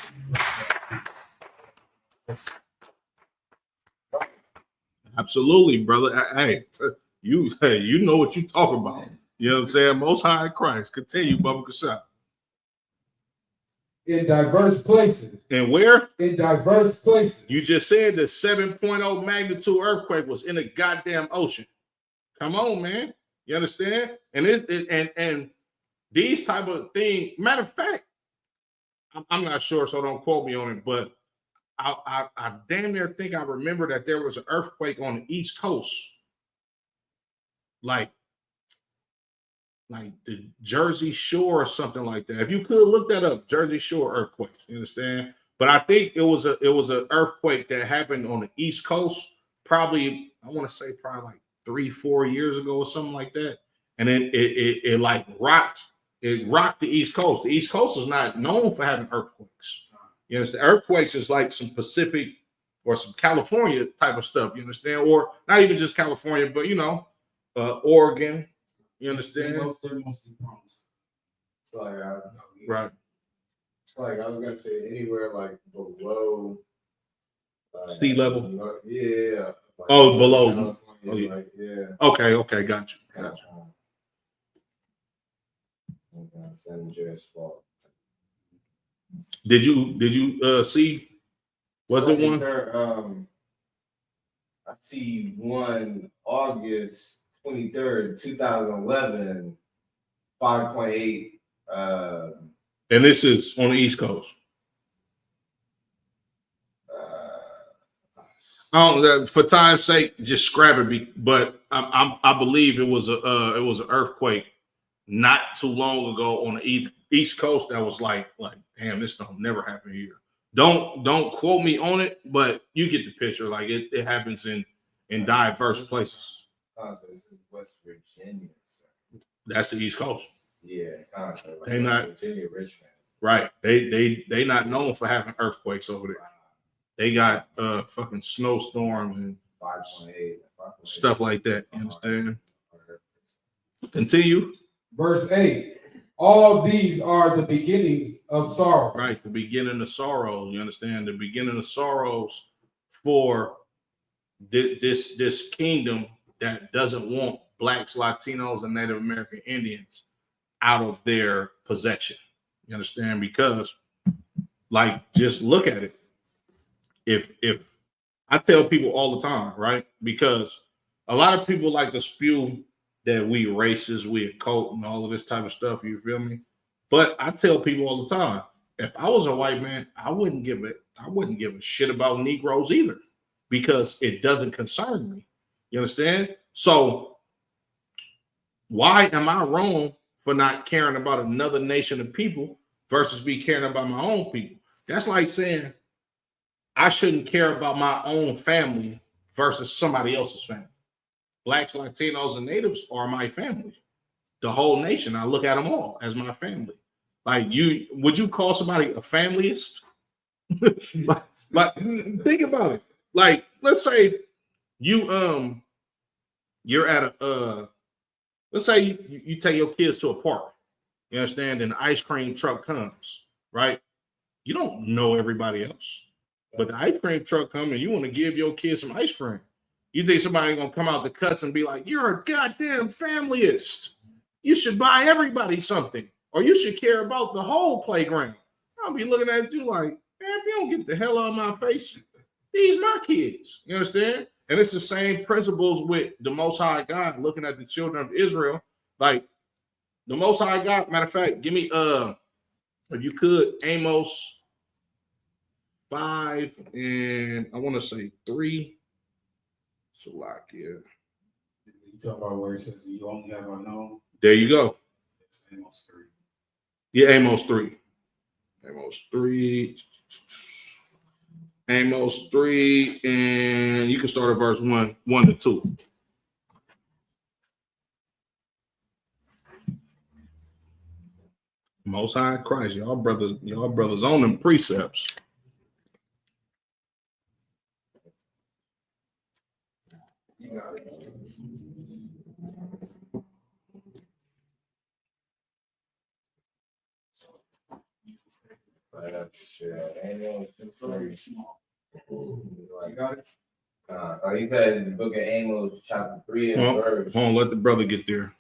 Absolutely, brother. Hey, you know what you talk about. You know what I'm saying? Most High in Christ. Continue, Baba Kasha. In diverse places. And where? In diverse places. You just said the 7.0 magnitude earthquake was in the goddamn ocean. Come on, man. You understand? And and these type of things. Matter of fact, I'm not sure, so don't quote me on it, but I damn near think I remember that there was an earthquake on the East Coast, like the Jersey Shore or something like that. If you could look that up, Jersey Shore earthquake. You understand? But I think it was an earthquake that happened on the East Coast. Probably, I want to say probably like 3-4 years ago or something like that. and then it like rocked. It rocked the East Coast. The East Coast is not known for having earthquakes. You understand? Earthquakes is like some Pacific or some California type of stuff. You understand? Or not even just California, but Oregon. You understand? They're mostly prone. It's like Right. It's like I was gonna say anywhere like below Sea level. Yeah. Like, Oh, below. California, Oh, yeah. like, yeah. Okay, got you. San Andreas Fault. Did you see? Was it one? I see one August 23rd, 2011, 5.8. And this is on the East Coast. For time's sake, just scrap it. But I believe it was an earthquake not too long ago on the East Coast that was like damn, this don't never happen here. Don't quote me on it, but you get the picture. Like it happens in diverse places. This is West Virginia. So. That's the East Coast. Yeah, like they not Virginia, Richmond. Right. They not known for having earthquakes over there. They got fucking snowstorms and 5.8 stuff like that. You understand? Continue. Verse 8. All these are the beginnings of sorrow. Right, the beginning of sorrows. You understand? The beginning of sorrows for this kingdom that doesn't want blacks, Latinos, and Native American Indians out of their possession. You understand? Because, like, just look at it. If I tell people all the time, right? Because a lot of people like to spew that we racist, we a cult, and all of this type of stuff. You feel me? But I tell people all the time, if I was a white man, I wouldn't give a shit about Negroes either, because it doesn't concern me. You understand? So why am I wrong for not caring about another nation of people versus be caring about my own people? That's like saying I shouldn't care about my own family versus somebody else's family. Blacks, Latinos, and Natives are my family. The whole nation, I look at them all as my family. Like, would you call somebody a familyist? like, think about it. Like, let's say you're at let's say you take your kids to a park. You understand? And the ice cream truck comes, right? You don't know everybody else, but the ice cream truck comes and you want to give your kids some ice cream. You think somebody gonna come out the cuts and be like, "You're a goddamn familyist. You should buy everybody something, or you should care about the whole playground." I'll be looking at you like, "Man, if you don't get the hell out of my face, these my kids." You understand? And it's the same principles with the Most High God looking at the children of Israel. Like the Most High God. Matter of fact, give me if you could, Amos 5 and I want to say 3. So like, yeah. You talk about where it says you only have unknown. There you go. It's Amos 3. Yeah, Amos 3. Amos 3. Amos 3, and you can start at verse 1 to 2. Most High Christ, y'all brothers on them precepts. You got it. It's very small. You got it? You said in the book of Amos, chapter 3 and verse. Hold on, let the brother get there.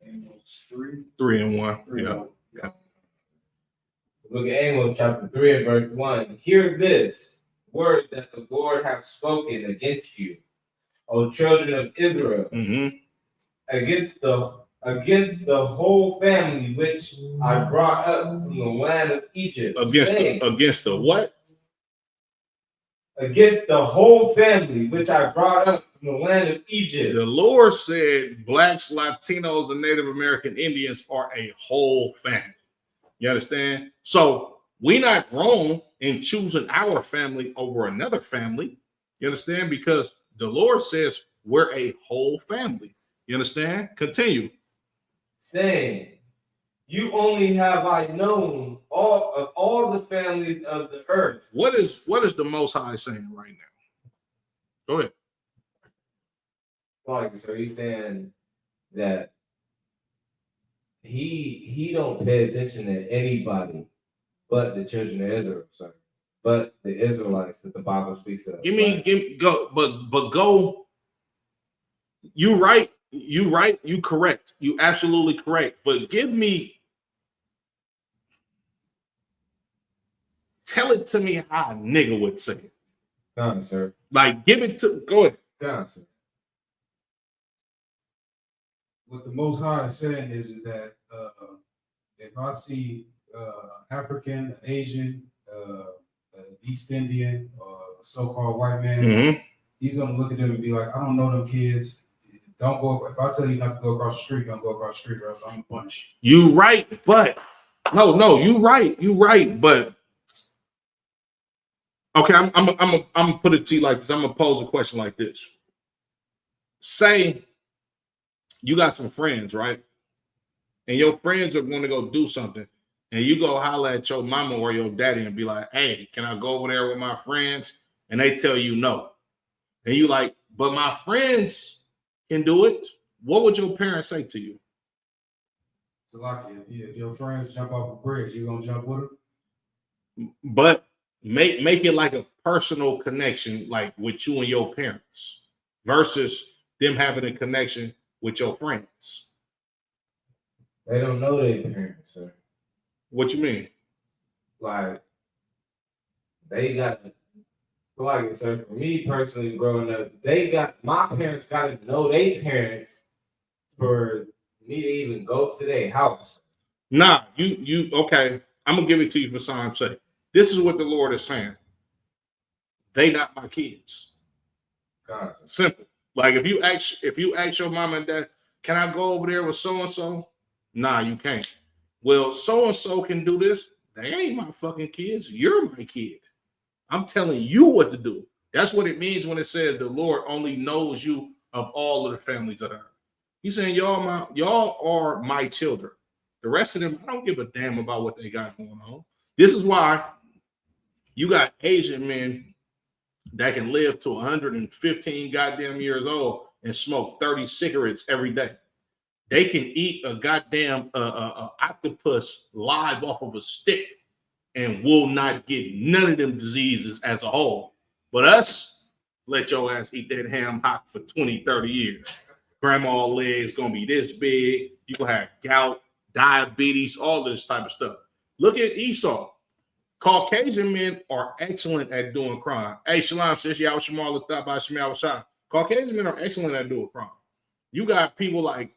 Amos 3. 3 and 1. Yeah. Look at Amos chapter 3 and verse 1. Hear this word that the Lord hath spoken against you, O children of Israel, against the whole family which I brought up from the land of Egypt. Against the what? against the whole family which I brought up from the land of Egypt. The Lord said blacks, Latinos, and Native American Indians are a whole family. You understand? So we're not wrong in choosing our family over another family. You understand? Because the Lord says we're a whole family. You understand? Continue. Saying, you only have I known all the families of the earth. What is the Most High saying right now? Go ahead. Like, so he's saying that he don't pay attention to anybody but the children of Israel, sorry, but the Israelites that the Bible speaks of. Go, but go. You right, you correct, you absolutely correct. But give me, tell it to me how a nigga would say it. Come on, sir. Like, give it to, go ahead. Come on, sir. What the Most High is saying is that if I see African, Asian, East Indian, or so-called white man, he's gonna look at them and be like, I don't know them kids. Don't go. If I tell you not to go across the street, don't go across the street, or else I'm gonna punch you. You right, but no, you right, but okay, I'm gonna put it to you like this. I'm gonna pose a question like this. Say you got some friends, right? And your friends are going to go do something, and you go holler at your mama or your daddy and be like, hey, can I go over there with my friends? And they tell you no. And you like, but my friends can do it. What would your parents say to you? So, like, if your friends jump off a bridge, you gonna jump with them? But make it like a personal connection, like with you and your parents, versus them having a connection with your friends. They don't know their parents, sir. What you mean? Like, they got, like, sir, for me personally growing up, my parents got to know their parents for me to even go to their house. Nah, you okay. I'm gonna give it to you for time's sake. This is what the Lord is saying. They not my kids. God. Simple. Like if you ask your mom and dad, can I go over there with so and so? Nah, you can't. Well, so and so can do this. They ain't my fucking kids. You're my kid. I'm telling you what to do. That's what it means when it says the Lord only knows you of all of the families of the earth. He's saying y'all are my children. The rest of them, I don't give a damn about what they got going on. This is why you got Asian men that can live to 115 goddamn years old and smoke 30 cigarettes every day. They can eat a goddamn octopus live off of a stick and will not get none of them diseases as a whole. But us, let your ass eat that ham hock for 20, 30 years. Grandma legs gonna be this big. You gonna have gout, diabetes, all this type of stuff. Look at Esau. Caucasian men are excellent at doing crime. Hey, Shalom says, Caucasian men are excellent at doing crime. You got people like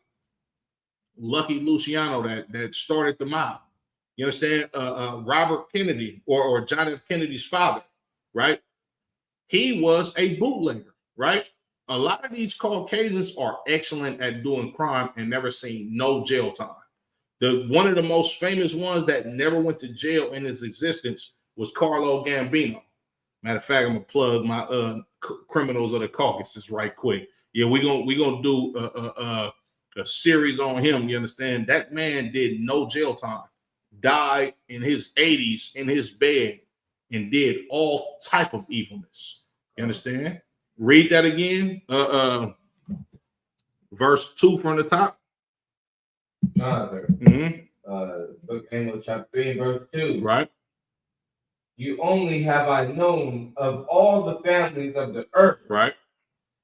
Lucky Luciano that started the mob. You understand? Robert Kennedy or John F. Kennedy's father, right? He was a bootlegger, right? A lot of these Caucasians are excellent at doing crime and never seen no jail time. One of the most famous ones that never went to jail in his existence was Carlo Gambino. Matter of fact, I'm gonna plug my Criminals of the Caucasus right quick. Yeah, we're gonna do a series on him. You understand? That man did no jail time, died in his 80s in his bed, and did all type of evilness. You understand? Read that again. Verse 2 from the top. Book Amos chapter 3 verse 2. Right. You only have I known of all the families of the earth. Right.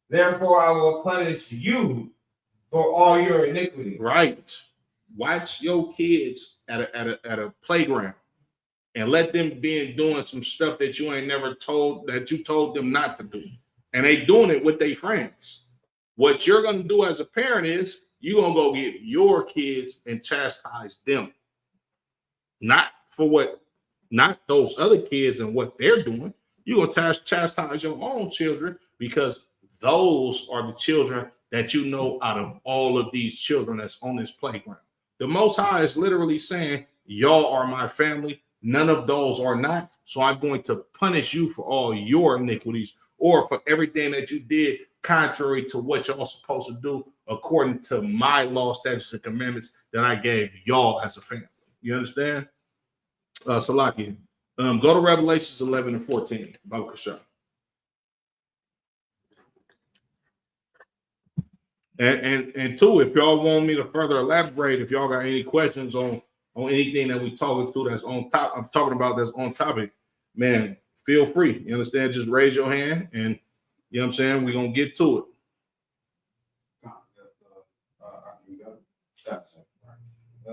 Therefore I will punish you for all your iniquity. Right. Watch your kids at a playground and let them be doing some stuff that you ain't never told them not to do. And they doing it with their friends. What you're gonna do as a parent is you're gonna go get your kids and chastise them. Not those other kids and what they're doing. You're going to chastise your own children, because those are the children that you know out of all of these children that's on this playground. The Most High is literally saying, y'all are my family. None of those are not. So I'm going to punish you for all your iniquities, or for everything that you did contrary to what y'all supposed to do according to my law, statutes, and commandments that I gave y'all as a family. You understand? Salaki. Go to Revelations 11 and 14. Baruch Hashem. And two, if y'all want me to further elaborate, if y'all got any questions on anything that we talking to that's on top, I'm talking about that's on topic, man, feel free. You understand? Just raise your hand, and you know what I'm saying, we're gonna get to it.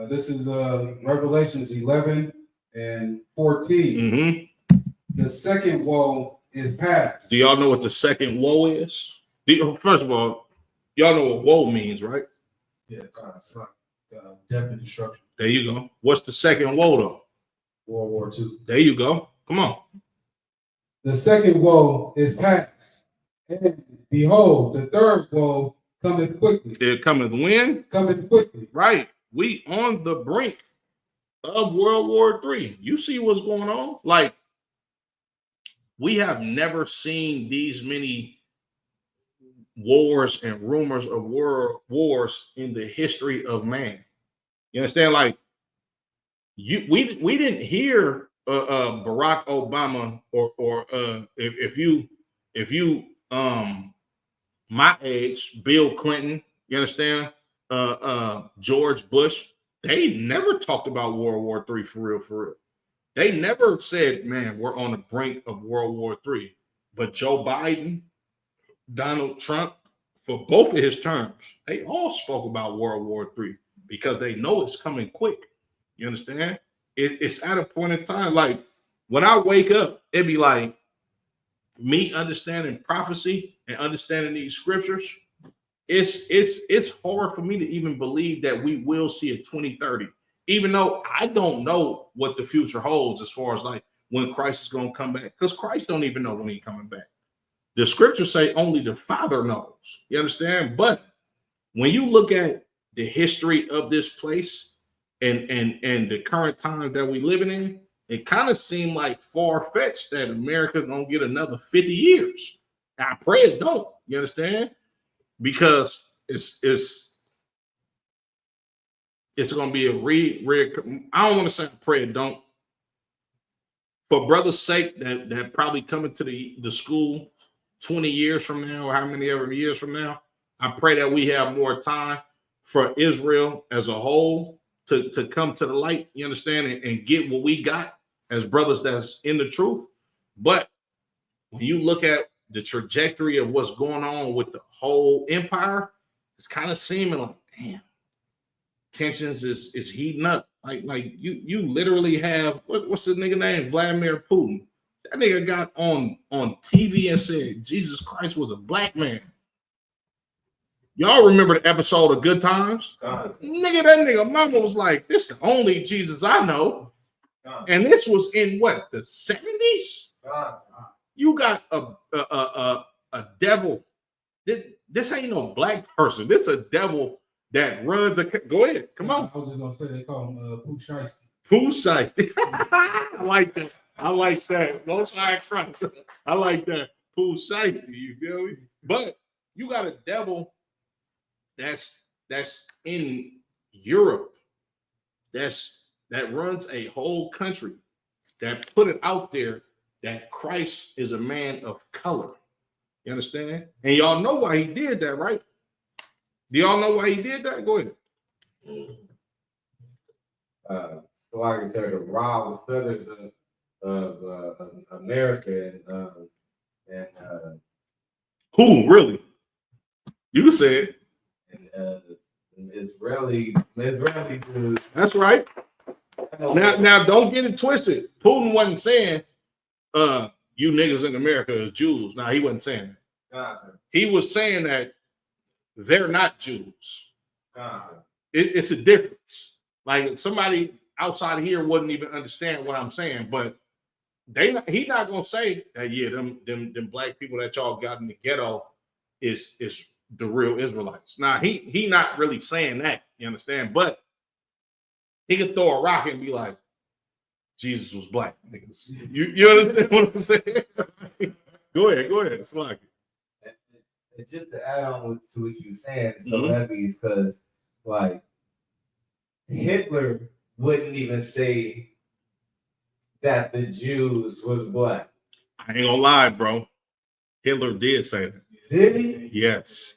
This is Revelations 11 and 14. Mm-hmm. The second woe is past. Do y'all know what the second woe is? First of all, y'all know what woe means, right? Yeah, it's like death and destruction. There you go. What's the second woe, though? World War II. There you go. Come on. The second woe is past. And behold, the third woe cometh quickly. It cometh when? Cometh quickly. Right. We on the brink of World War III. You see what's going on? Like, we have never seen these many wars and rumors of wars in the history of man. You understand? Like, we didn't hear Barack Obama or if you my age, Bill Clinton, you understand? George Bush, they never talked about World War III for real. They never said, man, we're on the brink of World War III. But Joe Biden, Donald Trump, for both of his terms, they all spoke about World War III because they know it's coming quick. You understand? It's at a point in time, like when I wake up, it'd be like me understanding prophecy and understanding these scriptures. It's hard for me to even believe that we will see a 2030, even though I don't know what the future holds as far as like when Christ is going to come back, because Christ don't even know when he's coming back. The scriptures say only the Father knows. You understand? But when you look at the history of this place and the current time that we living in, it kind of seemed like far-fetched that America gonna get another 50 years. I pray it don't. You understand? Because it's gonna be a I don't want to say I pray it don't. For brother's sake, that probably coming to the school 20 years from now, or how many ever years from now, I pray that we have more time for Israel as a whole to come to the light, you understand, and get what we got as brothers that's in the truth. But when you look at the trajectory of what's going on with the whole empire, it's kind of seeming like, damn, tensions is heating up. Like you literally have what's the nigga name? Vladimir Putin. That nigga got on TV and said Jesus Christ was a black man. Y'all remember the episode of Good Times? Nigga, that nigga mama was like, this the only Jesus I know. And this was in what, the 70s? You got a devil. This ain't no black person. This a devil that runs a. Go ahead, come on. I was just gonna say they call him Pooh Shiesty. Pooh Shiesty. I like that. I like that. Most High Christ. I like that. Pooh Shiesty. You feel me? But you got a devil that's in Europe. That runs a whole country. That put it out there that Christ is a man of color. You understand? And y'all know why he did that, right? Do y'all know why he did that? Go ahead. So I can tell the raw feathers of America and who really? You said. And Israeli Jews. That's right. Now don't get it twisted. Putin wasn't saying you niggas in America is Jews. Now he wasn't saying that. He was saying that they're not Jews. It's a difference. Like somebody outside of here wouldn't even understand what I'm saying, but he not gonna say that, yeah, them black people that y'all got in the ghetto is the real Israelites. Now he not really saying that, you understand? But he could throw a rock and be like, Jesus was black, niggas. You understand what I'm saying? Go ahead. It's like And just to add on to what you were saying, it's so heavy is because like Hitler wouldn't even say that the Jews was black. I ain't gonna lie, bro. Hitler did say that. Did he? Yes.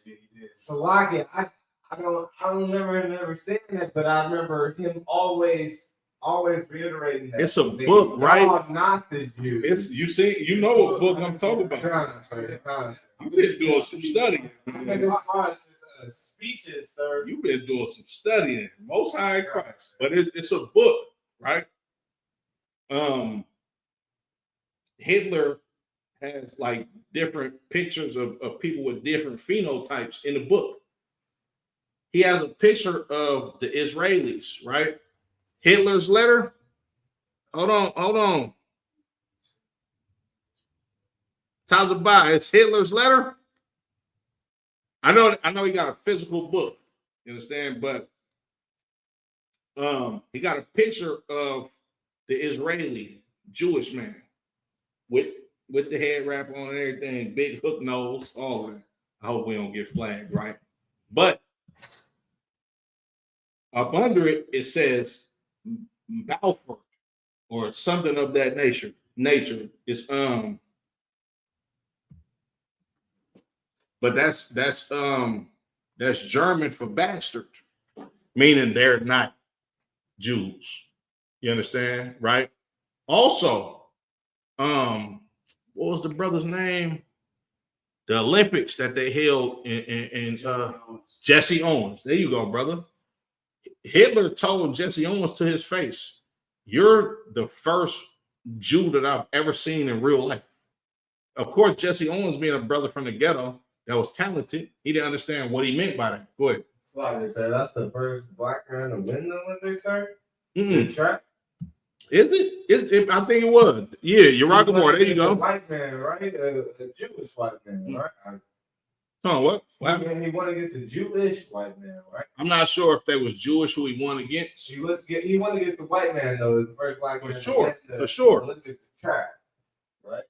Salaki, I don't remember him ever saying that, but I remember him always reiterating that. It's a book, right? Not the Jews. It's you know what book I'm talking about. You've been doing some studying. Speeches, sir. You've been doing some studying. Most High in Christ. But it's a book, right? Hitler has like different pictures of people with different phenotypes in the book. He has a picture of the Israelis, right? Hitler's letter. Hold on. Tazabah, it's Hitler's letter. I know he got a physical book, you understand, but he got a picture of the Israeli Jewish man with the head wrap on and everything, big hook nose, all of that. I hope we don't get flagged, right? But up under it, it says Balfour or something of that nature. It's but that's German for bastard, meaning they're not Jews. You understand, right? Also, what was the brother's name? The Olympics that they held in Jesse Owens. There you go, brother. Hitler told Jesse Owens to his face, "You're the first Jew that I've ever seen in real life." Of course, Jesse Owens, being a brother from the ghetto that was talented, he didn't understand what he meant by that. Go ahead. Like sir, that's the first black man to win the Olympics, sir. Track. Is it? I think it was. Yeah, Uragamore. There you go. A white man, right? A Jewish white man, right? Oh, what? He won against a Jewish white man, right? I'm not sure if they was Jewish who he won against. He won against the white man though. It's the first black man for sure. Olympics track, right?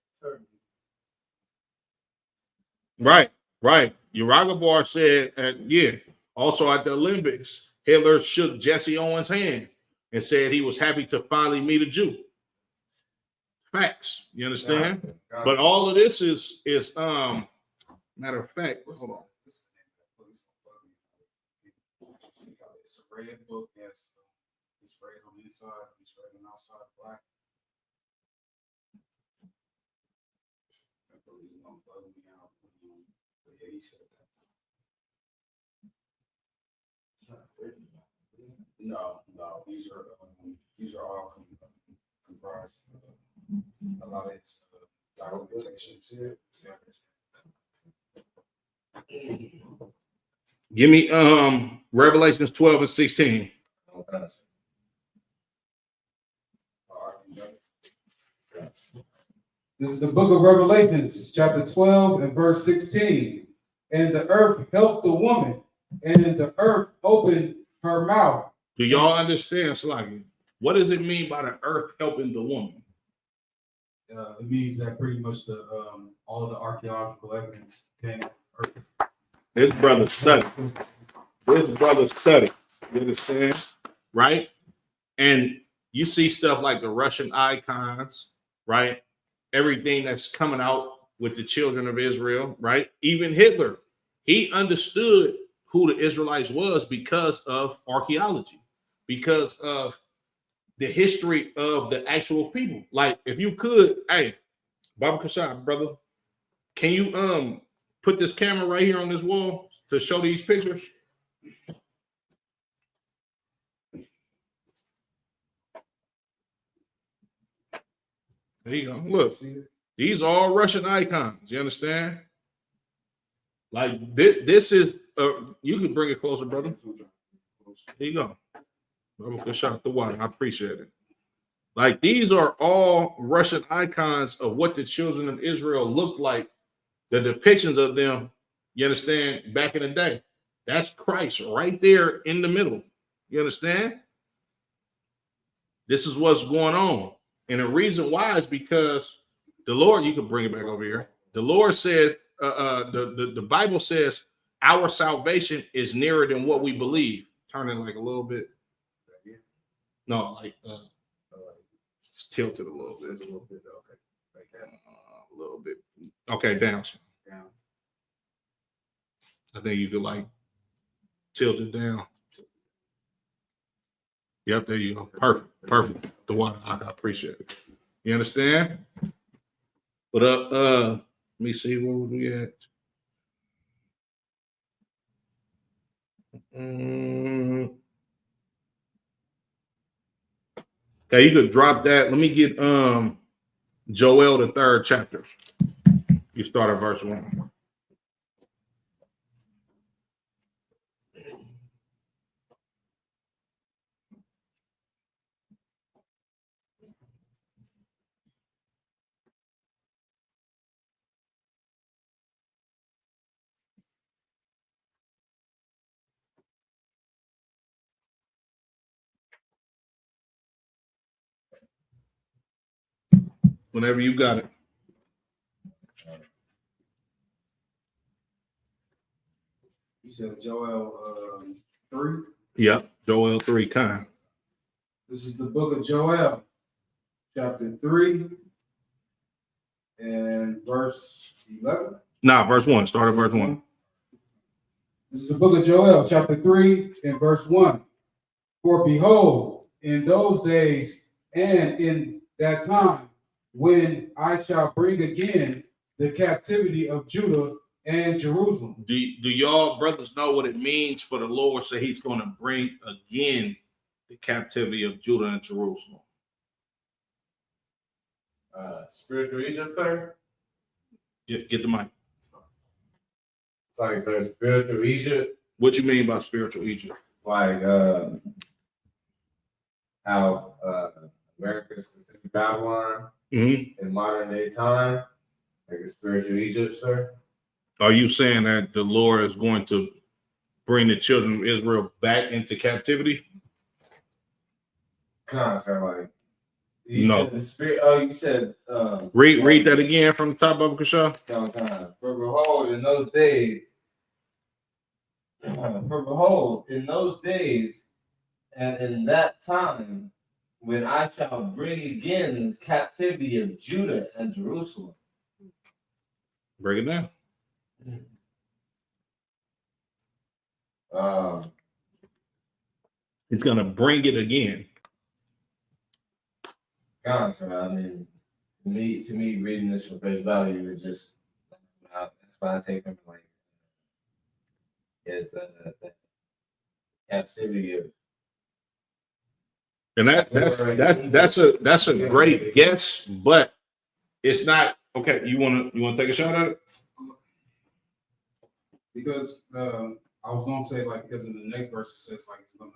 Right. Uragamore said, yeah. Also at the Olympics, Hitler shook Jesse Owens' hand and said he was happy to finally meet a Jew. Facts, you understand? But all of this is matter of fact. Hold on. It's a red book. Yes, it's red on the inside. It's red on the outside. Black. That book is gonna bug me out. But yeah, he said that. It's not written. No. These are all comprised. A lot of it's documentation. Give me Revelations 12 and 16. This is the book of Revelations, chapter 12 and verse 16. And the earth helped the woman, and the earth opened her mouth. Do y'all understand, Sluggy? What does it mean by the earth helping the woman? It means that pretty much all the archaeological evidence came from earth. This brother studied. You understand? Right? And you see stuff like the Russian icons, right? Everything that's coming out with the children of Israel, right? Even Hitler, he understood who the Israelites was because of archaeology, because of the history of the actual people. Like, if you could, hey, Baba Kashab, brother, can you put this camera right here on this wall to show these pictures? There you go. Look, these are all Russian icons. You understand? Like this is. You can bring it closer, brother. There you go. Good shot the water. I appreciate it. Like these are all Russian icons of what the children of Israel looked like, the depictions of them, you understand, back in the day. That's Christ right there in the middle. You understand? This is what's going on. And the reason why is because the Lord, you can bring it back over here. The Lord says, the Bible says our salvation is nearer than what we believe. Turn it like a little bit. No, like just tilt it a little bit. A little bit, okay. Like that. A little bit. Okay, down. Down. I think you could like tilt it down. Yep, there you go. Perfect. Perfect. The water. I appreciate it. You understand? But let me see where we at. Okay, you could drop that. Let me get Joel the 3rd chapter. You start at verse 1. Whenever you got it. You said Joel 3? Yep, Joel 3, kind. This is the book of Joel, chapter 3, and verse 11. Nah, verse 1. Start at verse 1. This is the book of Joel, chapter 3, and verse 1. For behold, in those days and in that time, when I shall bring again the captivity of Judah and Jerusalem. Do y'all brothers know what it means for the Lord say he's going to bring again the captivity of Judah and Jerusalem? Spiritual Egypt, sir? Get the mic. It's like, sir, spiritual Egypt. What you mean by spiritual Egypt? Like how America is considered Babylon in modern day time, like a spiritual Egypt, sir. Are you saying that the Lord is going to bring the children of Israel back into captivity? Kind of, sir, like no. Said the spirit. Oh, you said read that again from the top of Kasha. For behold, in those days, and in that time, when I shall bring again the captivity of Judah and Jerusalem. Break it down. It's gonna bring it again. God, sir, I mean, to me, reading this for face value is just that's why I take him like is the captivity of. And that's a great guess, but it's not okay. You wanna take a shot at it? Because I was gonna say like because in the next verse it says like he's gonna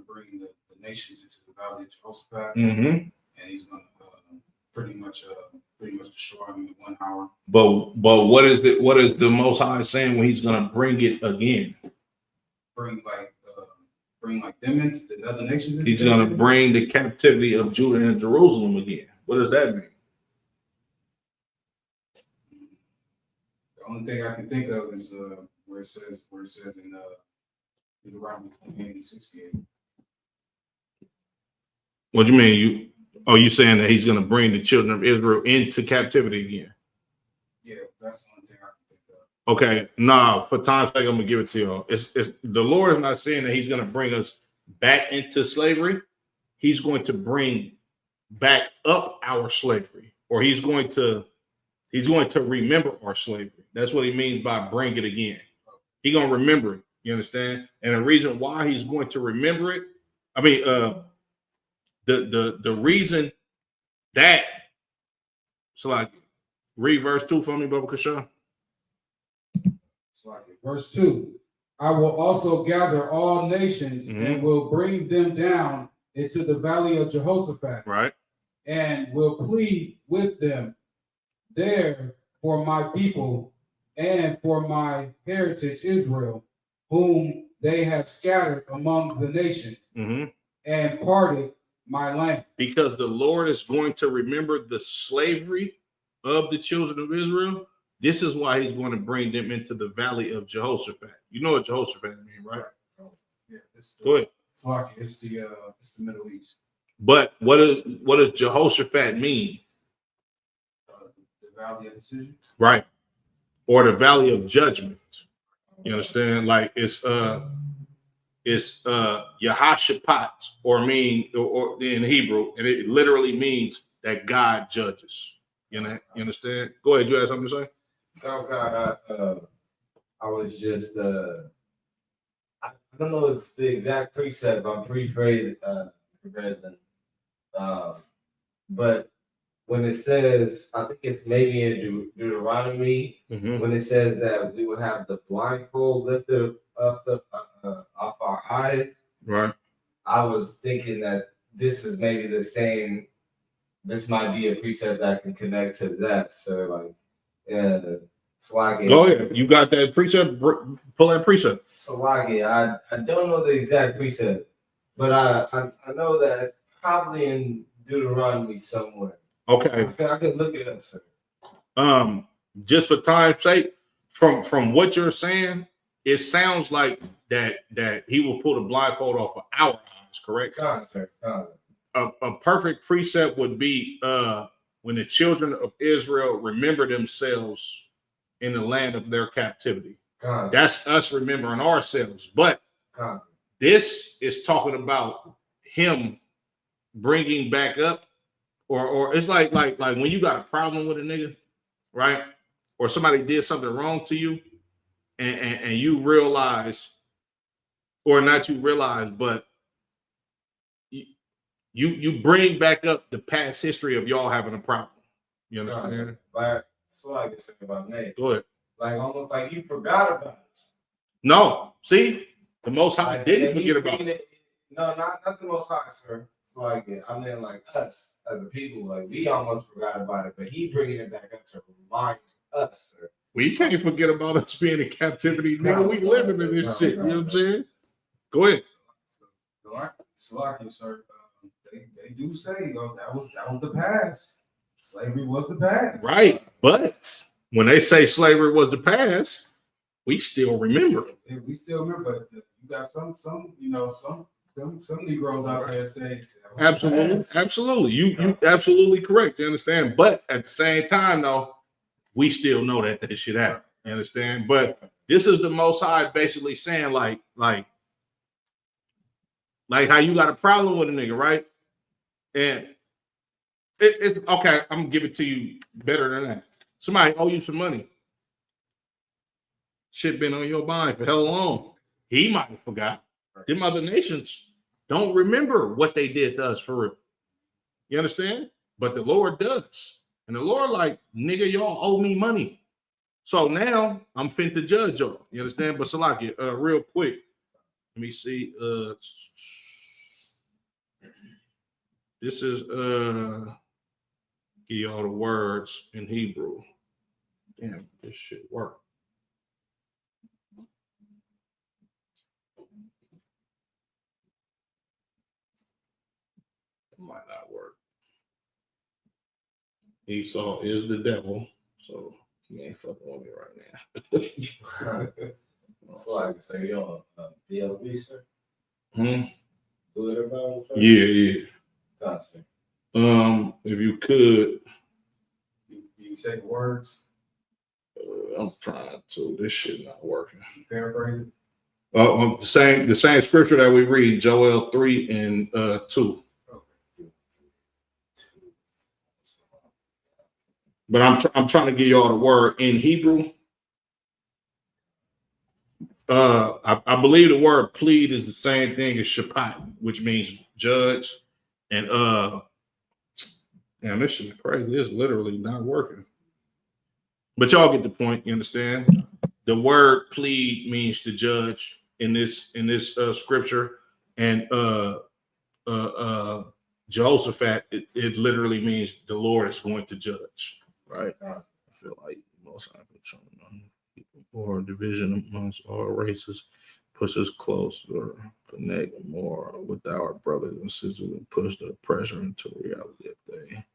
bring the nations into the valley of Jehoshaphat, and he's gonna pretty much destroy them in 1 hour. But what is it? What is the Most High saying when he's gonna bring it again? Bring like them into the other nations. He's gonna bring the captivity of Judah and Jerusalem again. What does that mean? The only thing I can think of is where it says in Deuteronomy 28:68. What do you mean? You saying that he's gonna bring the children of Israel into captivity again? Yeah, that's the only thing I can think of. Okay, nah, for time's sake, I'm gonna give it to y'all. It's the Lord is not saying that he's gonna bring us back into slavery. He's going to bring back up our slavery, or he's going to remember our slavery. That's what he means by bring it again. He's gonna remember it. You understand? And the reason why he's going to remember it, I mean, the reason that, so like read verse 2 for me, Baba Kasha. Verse 2, I will also gather all nations and will bring them down into the valley of Jehoshaphat, Right. and will plead with them there for my people and for my heritage Israel, whom they have scattered among the nations, and parted my land. Because the Lord is going to remember the slavery of the children of Israel. This is why he's going to bring them into the valley of Jehoshaphat. You know what Jehoshaphat means, right? Yeah, Go ahead. It's the Middle East. But what does Jehoshaphat mean? The valley of decision. Right. Or the valley of judgment. You understand? Like it's Yahashaphat, or in Hebrew, and it literally means that God judges. You know, you understand? Go ahead, you have something to say? Oh God, I was just I don't know it's the exact precept, I'm paraphrasing, but when it says, I think it's maybe in Deuteronomy, when it says that we will have the blindfold lifted up off our eyes. Right. I was thinking that this is maybe the same. This might be a precept that can connect to that. So like, yeah, Slagi. Go ahead. You got that precept? Pull that precept. Slagi. I don't know the exact precept, but I know that it's probably in Deuteronomy somewhere. Okay. I could look it up, sir. Just for time's sake, from what you're saying, it sounds like that he will pull the blindfold off of our eyes, correct? Sir. A perfect precept would be when the children of Israel remember themselves in the land of their captivity. That's us remembering ourselves. But this is talking about him bringing back up, or it's like when you got a problem with a nigga, right? Or somebody did something wrong to you, and you realize, or not you realize, but you bring back up the past history of y'all having a problem. You understand? Like, so I can say about name. Go ahead. Like almost like you forgot about it. No, see, the Most High didn't forget about it. No, not the Most High, sir. It's like I mean, like us as the people, like we almost forgot about it, but he bringing it back up to remind us, sir. We can't forget about us being in captivity, nigga. We living in this shit. You know what I'm saying? Go ahead. Sir. They do say, that was the past. Slavery was the past. Right. But when they say slavery was the past, we still remember. We still remember, but you got some Negroes out there say absolutely. You absolutely correct. You understand? But at the same time, though, we still know that this shit happened. You understand? But this is the Most High basically saying, like how you got a problem with a nigga, right? And it's okay. I'm gonna give it to you better than that. Somebody owe you some money. Shit been on your mind for hell long. He might have forgot. Them other nations don't remember what they did to us for real. You understand? But the Lord does. And the Lord like, nigga, y'all owe me money. So now I'm fin to judge y'all. You understand? But Salaki, real quick, let me see. This is give y'all the words in Hebrew. Damn, this shit work. It might not work. Esau is the devil, so he ain't fucking with me right now. So I can say, yo, BLB, sir. Do it about it, sir? Yeah. Constant. If you could, you say the words. I'm trying to. This shit not working. Paraphrase it. The same scripture that we read, Joel 3 and 2. But I'm trying to give y'all the word in Hebrew. I believe the word plead is the same thing as shapat, which means judge. And damn, this shit is crazy. It's literally not working. But y'all get the point. You understand? The word plead means to judge in this scripture, and Jehoshaphat, it literally means the Lord is going to judge, right? I feel like most people or division amongst all races push us closer, connect more with our brothers and sisters, and push the pressure into reality that they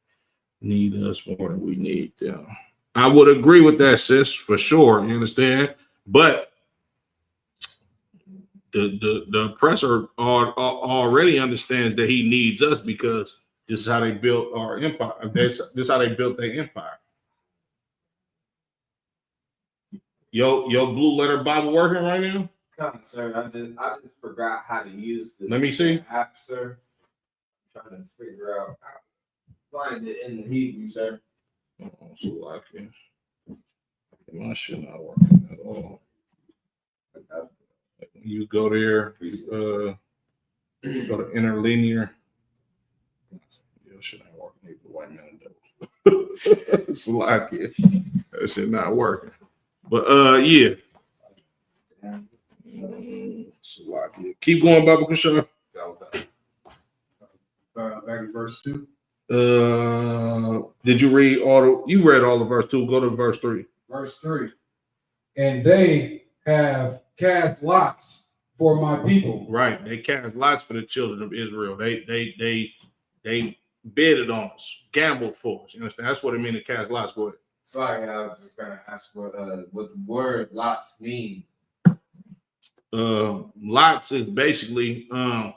need us more than we need them. I would agree with that, sis, for sure. You understand? But the oppressor already understands that he needs us because this is how they built our empire. This is how they built their empire. Your blue letter Bible working right now? Come, sir. I just forgot how to use the Let me see. app, sir. I'm trying to figure out how to find it in the Hebrew, sir. So like my shit not working at all. You go there, go to interlinear. Your shit ain't working either. White man though. It's like it. That shit not working. But yeah. Keep going, Bible Kushar. Back in verse 2. Did you read you read all of verse 2? Go to verse 3. Verse 3. And they have cast lots for my people. Right. They cast lots for the children of Israel. They bidded on us, gambled for us. You understand? That's what it means to cast lots. Go ahead. Sorry, I was just gonna ask what the word lots mean. Lots is basically to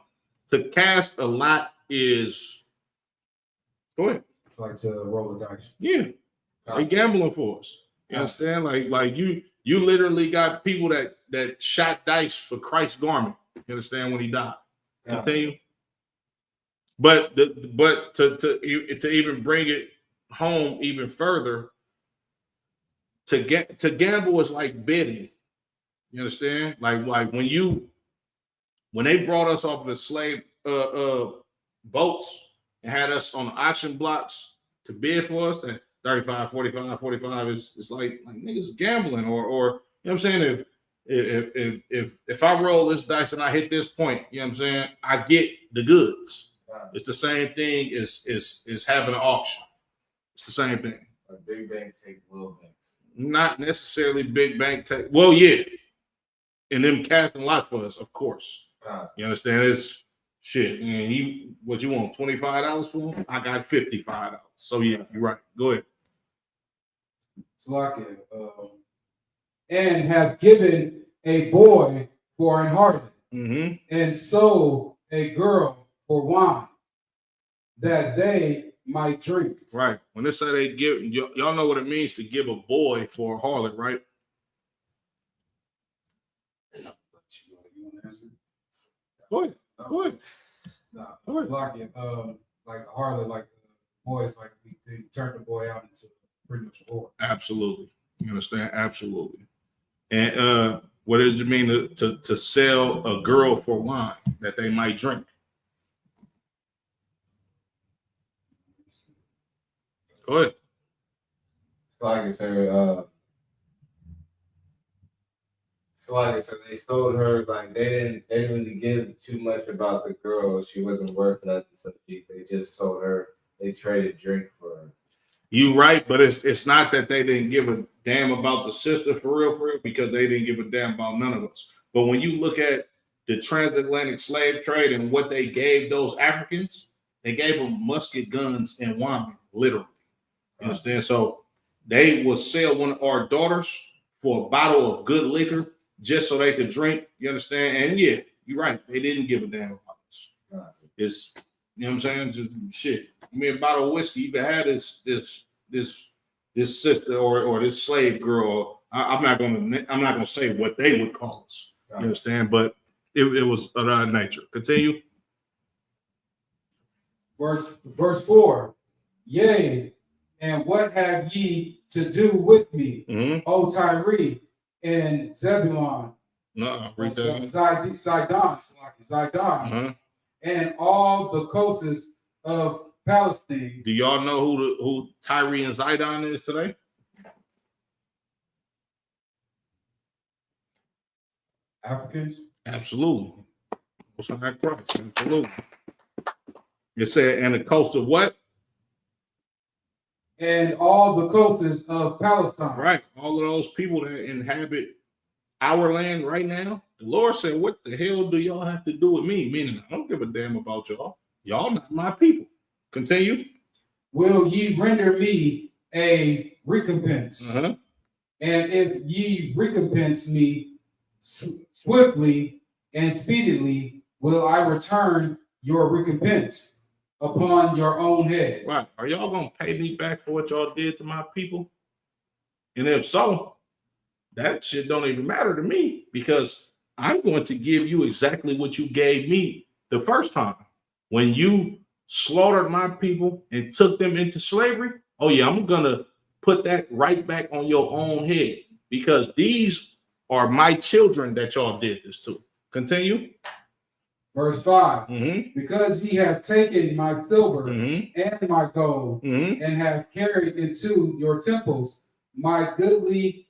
cast a lot is go ahead. It's like to roll the dice. Yeah. They gambling for us. You understand? Like you literally got people that shot dice for Christ's garment. You understand when he died. Continue. But to even bring it home even further, to gamble is like bidding. You understand? Like when they brought us off of the slave boats and had us on the auction blocks to bid for us, that 35, 45 is like niggas gambling or you know what I'm saying? If I roll this dice and I hit this point, you know what I'm saying, I get the goods. It's the same thing as having an auction. It's the same thing. A big bank take little banks. Not necessarily big bank take. Well, yeah. And them casting lots for us, of course. You understand? It's shit. And what you want, $25 for him? I got $55. So yeah, you're right. Go ahead. And have given a boy for an harlot, and sold a girl for wine, that they might drink. Right. When they say they give, y'all know what it means to give a boy for a harlot, right? Go ahead. Go ahead. Like the harlot, like the boys, like they turned the boy out into pretty much a boy. Absolutely. You understand? Absolutely. And what does it mean to sell a girl for wine that they might drink? Go ahead. Like I said, they sold her. Like they didn't really give too much about the girl. She wasn't worth nothing, so they just sold her. They traded drink for her. You right, but it's not that they didn't give a damn about the sister for real, because they didn't give a damn about none of us. But when you look at the transatlantic slave trade and what they gave those Africans, they gave them musket guns and wine, literally. You understand? So they will sell one of our daughters for a bottle of good liquor just so they could drink. You understand? And yeah, you're right. They didn't give a damn about us. It's, you know what I'm saying? Just shit. Give me a bottle of whiskey. You can have this sister or this slave girl. I'm not gonna say what they would call us. You understand? But it was of that nature. Continue. Verse 4. Yea, and what have ye to do with me, O Tyre and Zebulun? Zidon, and all the coasts of Palestine. Do y'all know who Tyre and Zidon is today? Africans? Absolutely. What's on that Christ? Absolutely. It said, and the coast of what? And all the coasts of Palestine. Right. All of those people that inhabit our land right now. The Lord said, what the hell do y'all have to do with me? Meaning, I don't give a damn about y'all. Y'all not my people. Continue. Will ye render me a recompense? Uh-huh. And if ye recompense me swiftly and speedily, will I return your recompense upon your own head. Right. Are y'all going to pay me back for what y'all did to my people? And if so, that shit don't even matter to me, because I'm going to give you exactly what you gave me the first time. When you slaughtered my people and took them into slavery, oh yeah, I'm going to put that right back on your own head, because these are my children that y'all did this to. Continue. Verse 5, Mm-hmm. because ye have taken my silver Mm-hmm. and my gold, Mm-hmm. and have carried into your temples my goodly,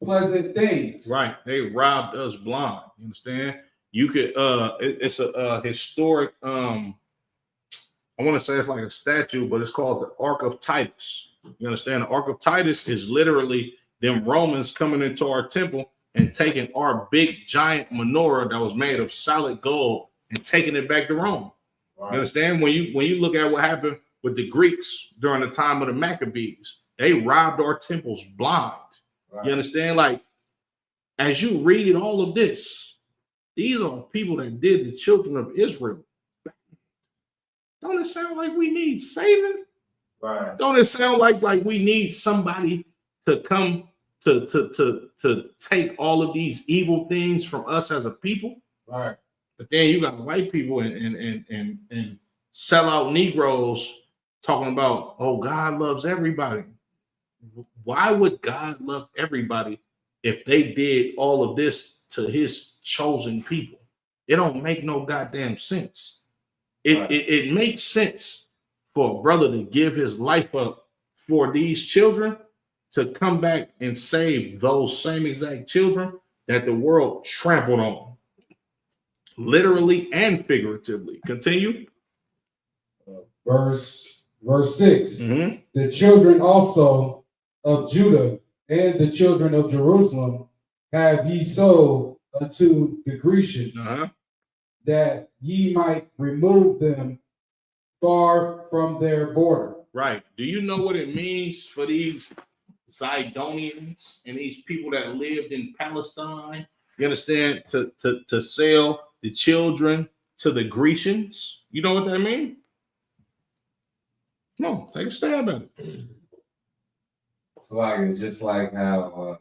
pleasant things. Right. They robbed us blind. You understand? You could it's a historic I want to say it's like a statue, but it's called the Ark of Titus. You understand? The Ark of Titus is literally them Romans coming into our temple and taking our big giant menorah that was made of solid gold and taking it back to Rome. Right. You understand? When you look at what happened with the Greeks during the time of the Maccabees, they robbed our temples blind. Right. You understand? Like, as you read all of this, these are people that did the children of Israel. Don't it sound like we need saving? Right. Don't it sound like we need somebody to come to take all of these evil things from us as a people? Right. But then you got white people and sellout Negroes talking about, oh, God loves everybody. Why would God love everybody if they did all of this to his chosen people? It don't make no goddamn sense. It makes sense for a brother to give his life up for these children, to come back and save those same exact children that the world trampled on, literally and figuratively. Continue. Verse 6. Mm-hmm. The children also of Judah and the children of Jerusalem have ye sold unto the Grecians, that ye might remove them far from their border. Right. Do you know what it means for these Zidonians and these people that lived in Palestine? You understand? To sell the children to the Grecians. You know what that means? No, take a stab at it. It's like, just like how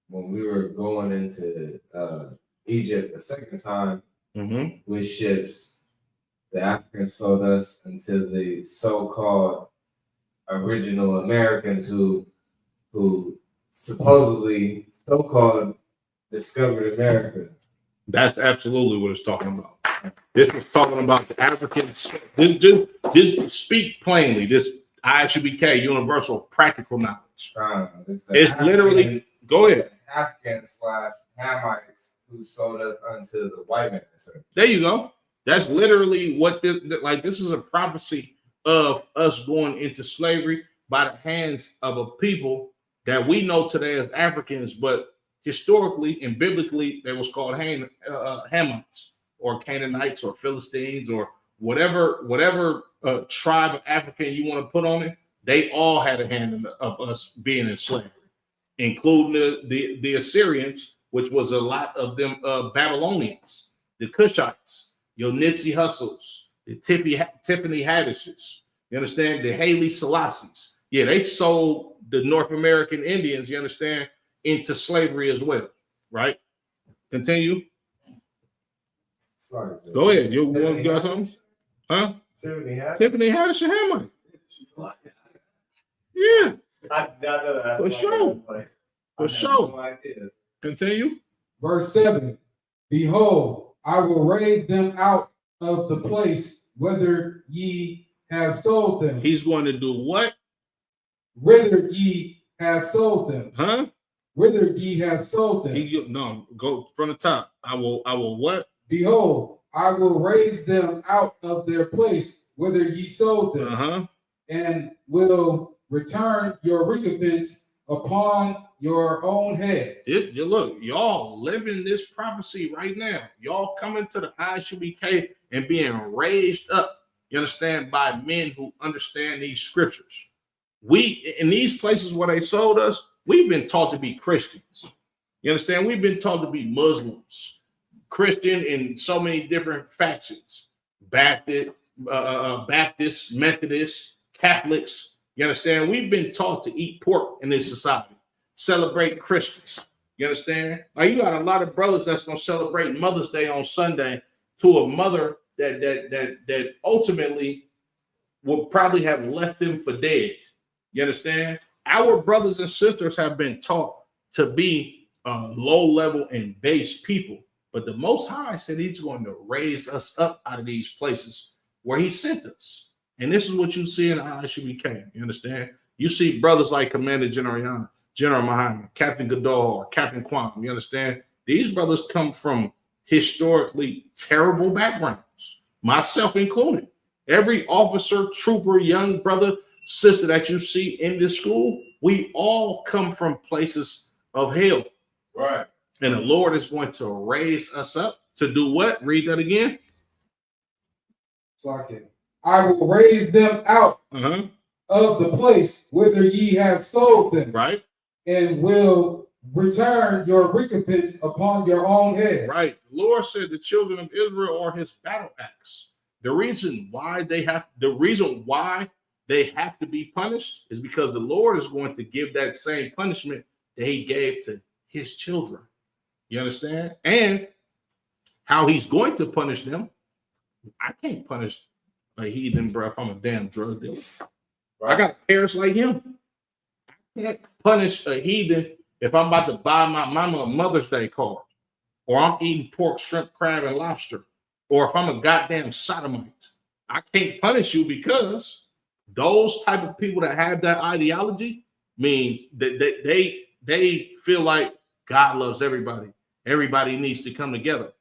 when we were going into Egypt the second time with ships, the Africans sold us into the so-called original Americans who supposedly so-called discovered America. That's absolutely what it's talking about. This is talking about the Africans. This speak plainly. This ISUBK, universal practical knowledge. It's literally, go ahead. African/Hamites who sold us unto the white man. There you go. That's literally what this, like, this is a prophecy of us going into slavery by the hands of a people that we know today as Africans, but historically and biblically, they was called Hamites or Canaanites or Philistines or whatever tribe of African you want to put on it. They all had a hand of us being in slavery, including the Assyrians, which was a lot of them Babylonians, the Cushites, your Nipsey Hussles, the Tiffany Haddishes, you understand, the Haile Selassies. Yeah, they sold the North American Indians, you understand, into slavery as well, right? Continue. Sorry, go ahead. You got something? Huh? Tiffany Haddish and Hamlet. Yeah. I did not know that. For sure. For sure. No idea. Continue. Verse 7. Behold, I will raise them out of the place whither ye have sold them. He's going to do what? Whither ye have sold them. Huh? Whither ye have sold them. No, go from the top. I will what? Behold, I will raise them out of their place whither ye sold them, and will return your recompense upon your own head. Look, y'all living this prophecy right now. Y'all coming to the ISUBK and being raised up, you understand, by men who understand these scriptures. We, in these places where they sold us, we've been taught to be Christians. You understand? We've been taught to be Muslims, Christian in so many different factions, Baptist, Methodist, Catholics. You understand? We've been taught to eat pork in this society, celebrate Christmas. You understand? Like, you got a lot of brothers that's gonna celebrate Mother's Day on Sunday to a mother that ultimately will probably have left them for dead. You understand? Our brothers and sisters have been taught to be low level and base people, but the Most High said He's going to raise us up out of these places where He sent us. And this is what you see in ISUBK. You understand? You see brothers like Commander General Yana, General Muhammad, Captain Gadar, Captain Kwame. You understand? These brothers come from historically terrible backgrounds, myself included. Every officer, trooper, young brother, sister that you see in this school, we all come from places of hell. Right. And the Lord is going to raise us up to do what? Read that again. So I will raise them out of the place whither ye have sold them. Right. And will return your recompense upon your own head. Right. The Lord said the children of Israel are His battle axe. The reason why they have to be punished is because the Lord is going to give that same punishment that He gave to His children. You understand? And how He's going to punish them. I can't punish a heathen, bro, if I'm a damn drug dealer. I got parents like him. I can't punish a heathen if I'm about to buy my mama a Mother's Day card, or I'm eating pork, shrimp, crab, and lobster, or if I'm a goddamn sodomite. I can't punish you because those type of people that have that ideology means that they feel like God loves everybody. Everybody needs to come together.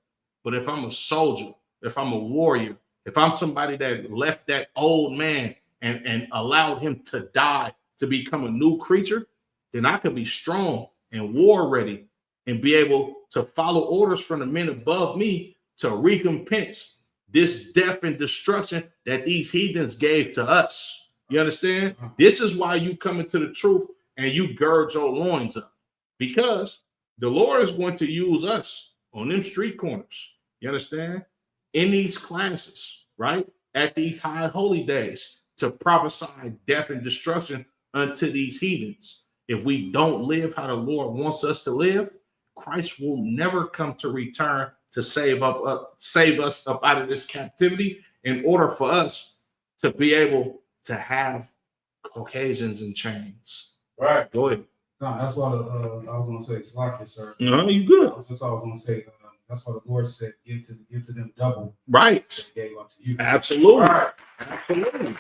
But if I'm a soldier, if I'm a warrior, if I'm somebody that left that old man and allowed him to die to become a new creature, then I could be strong and war ready and be able to follow orders from the men above me to recompense this death and destruction that these heathens gave to us. You understand? This is why you come into the truth and you gird your loins up, because the Lord is going to use us on them street corners. You understand? In these classes, right? At these high holy days to prophesy death and destruction unto these heathens. If we don't live how the Lord wants us to live, Christ will never come to return to save us up out of this captivity in order for us to be able to have Caucasians in chains. Right. Go ahead. No, that's what I was going to say. It's like it, sir. No, you good. That's what I was going to say. That's what the Lord said. Give to them double. Right. Gave up to you. Absolutely. Right. Absolutely.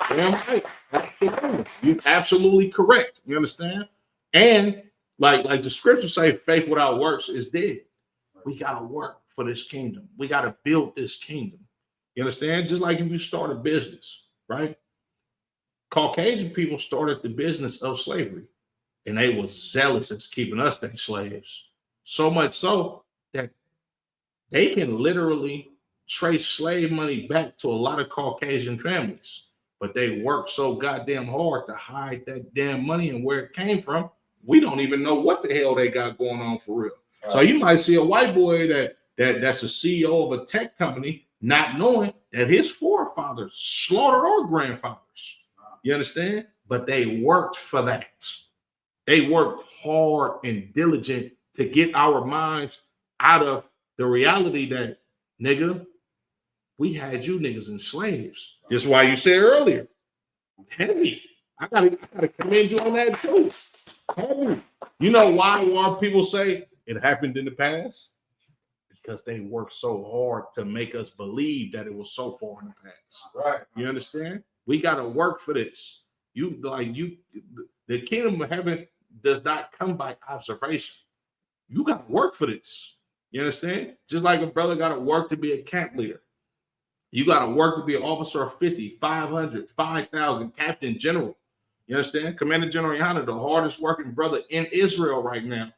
Damn right. Absolutely. You're absolutely correct. You understand? And like the scriptures say, faith without works is dead. We got to work for this kingdom. We got to build this kingdom. You understand? Just like if you start a business, right? Caucasian people started the business of slavery, and they were zealous as keeping us their slaves. So much so that they can literally trace slave money back to a lot of Caucasian families, but they work so goddamn hard to hide that damn money and where it came from. We don't even know what the hell they got going on for real. Right. So you might see a white boy that's a CEO of a tech company, not knowing that his forefathers slaughtered our grandfathers. You understand? But they worked for that. They worked hard and diligent to get our minds out of the reality that, nigga, we had you niggas in slaves. That's why you said earlier, heavy. I gotta commend you on that too. Heavy. You know why people say it happened in the past? Because they worked so hard to make us believe that it was so far in the past. Right. You understand? We gotta work for this. The kingdom of heaven does not come by observation. You gotta work for this. You understand? Just like a brother got to work to be a camp leader. You got to work to be an officer of 50, 500, 5,000, captain general. You understand? Commander General Yohana, the hardest working brother in Israel right now.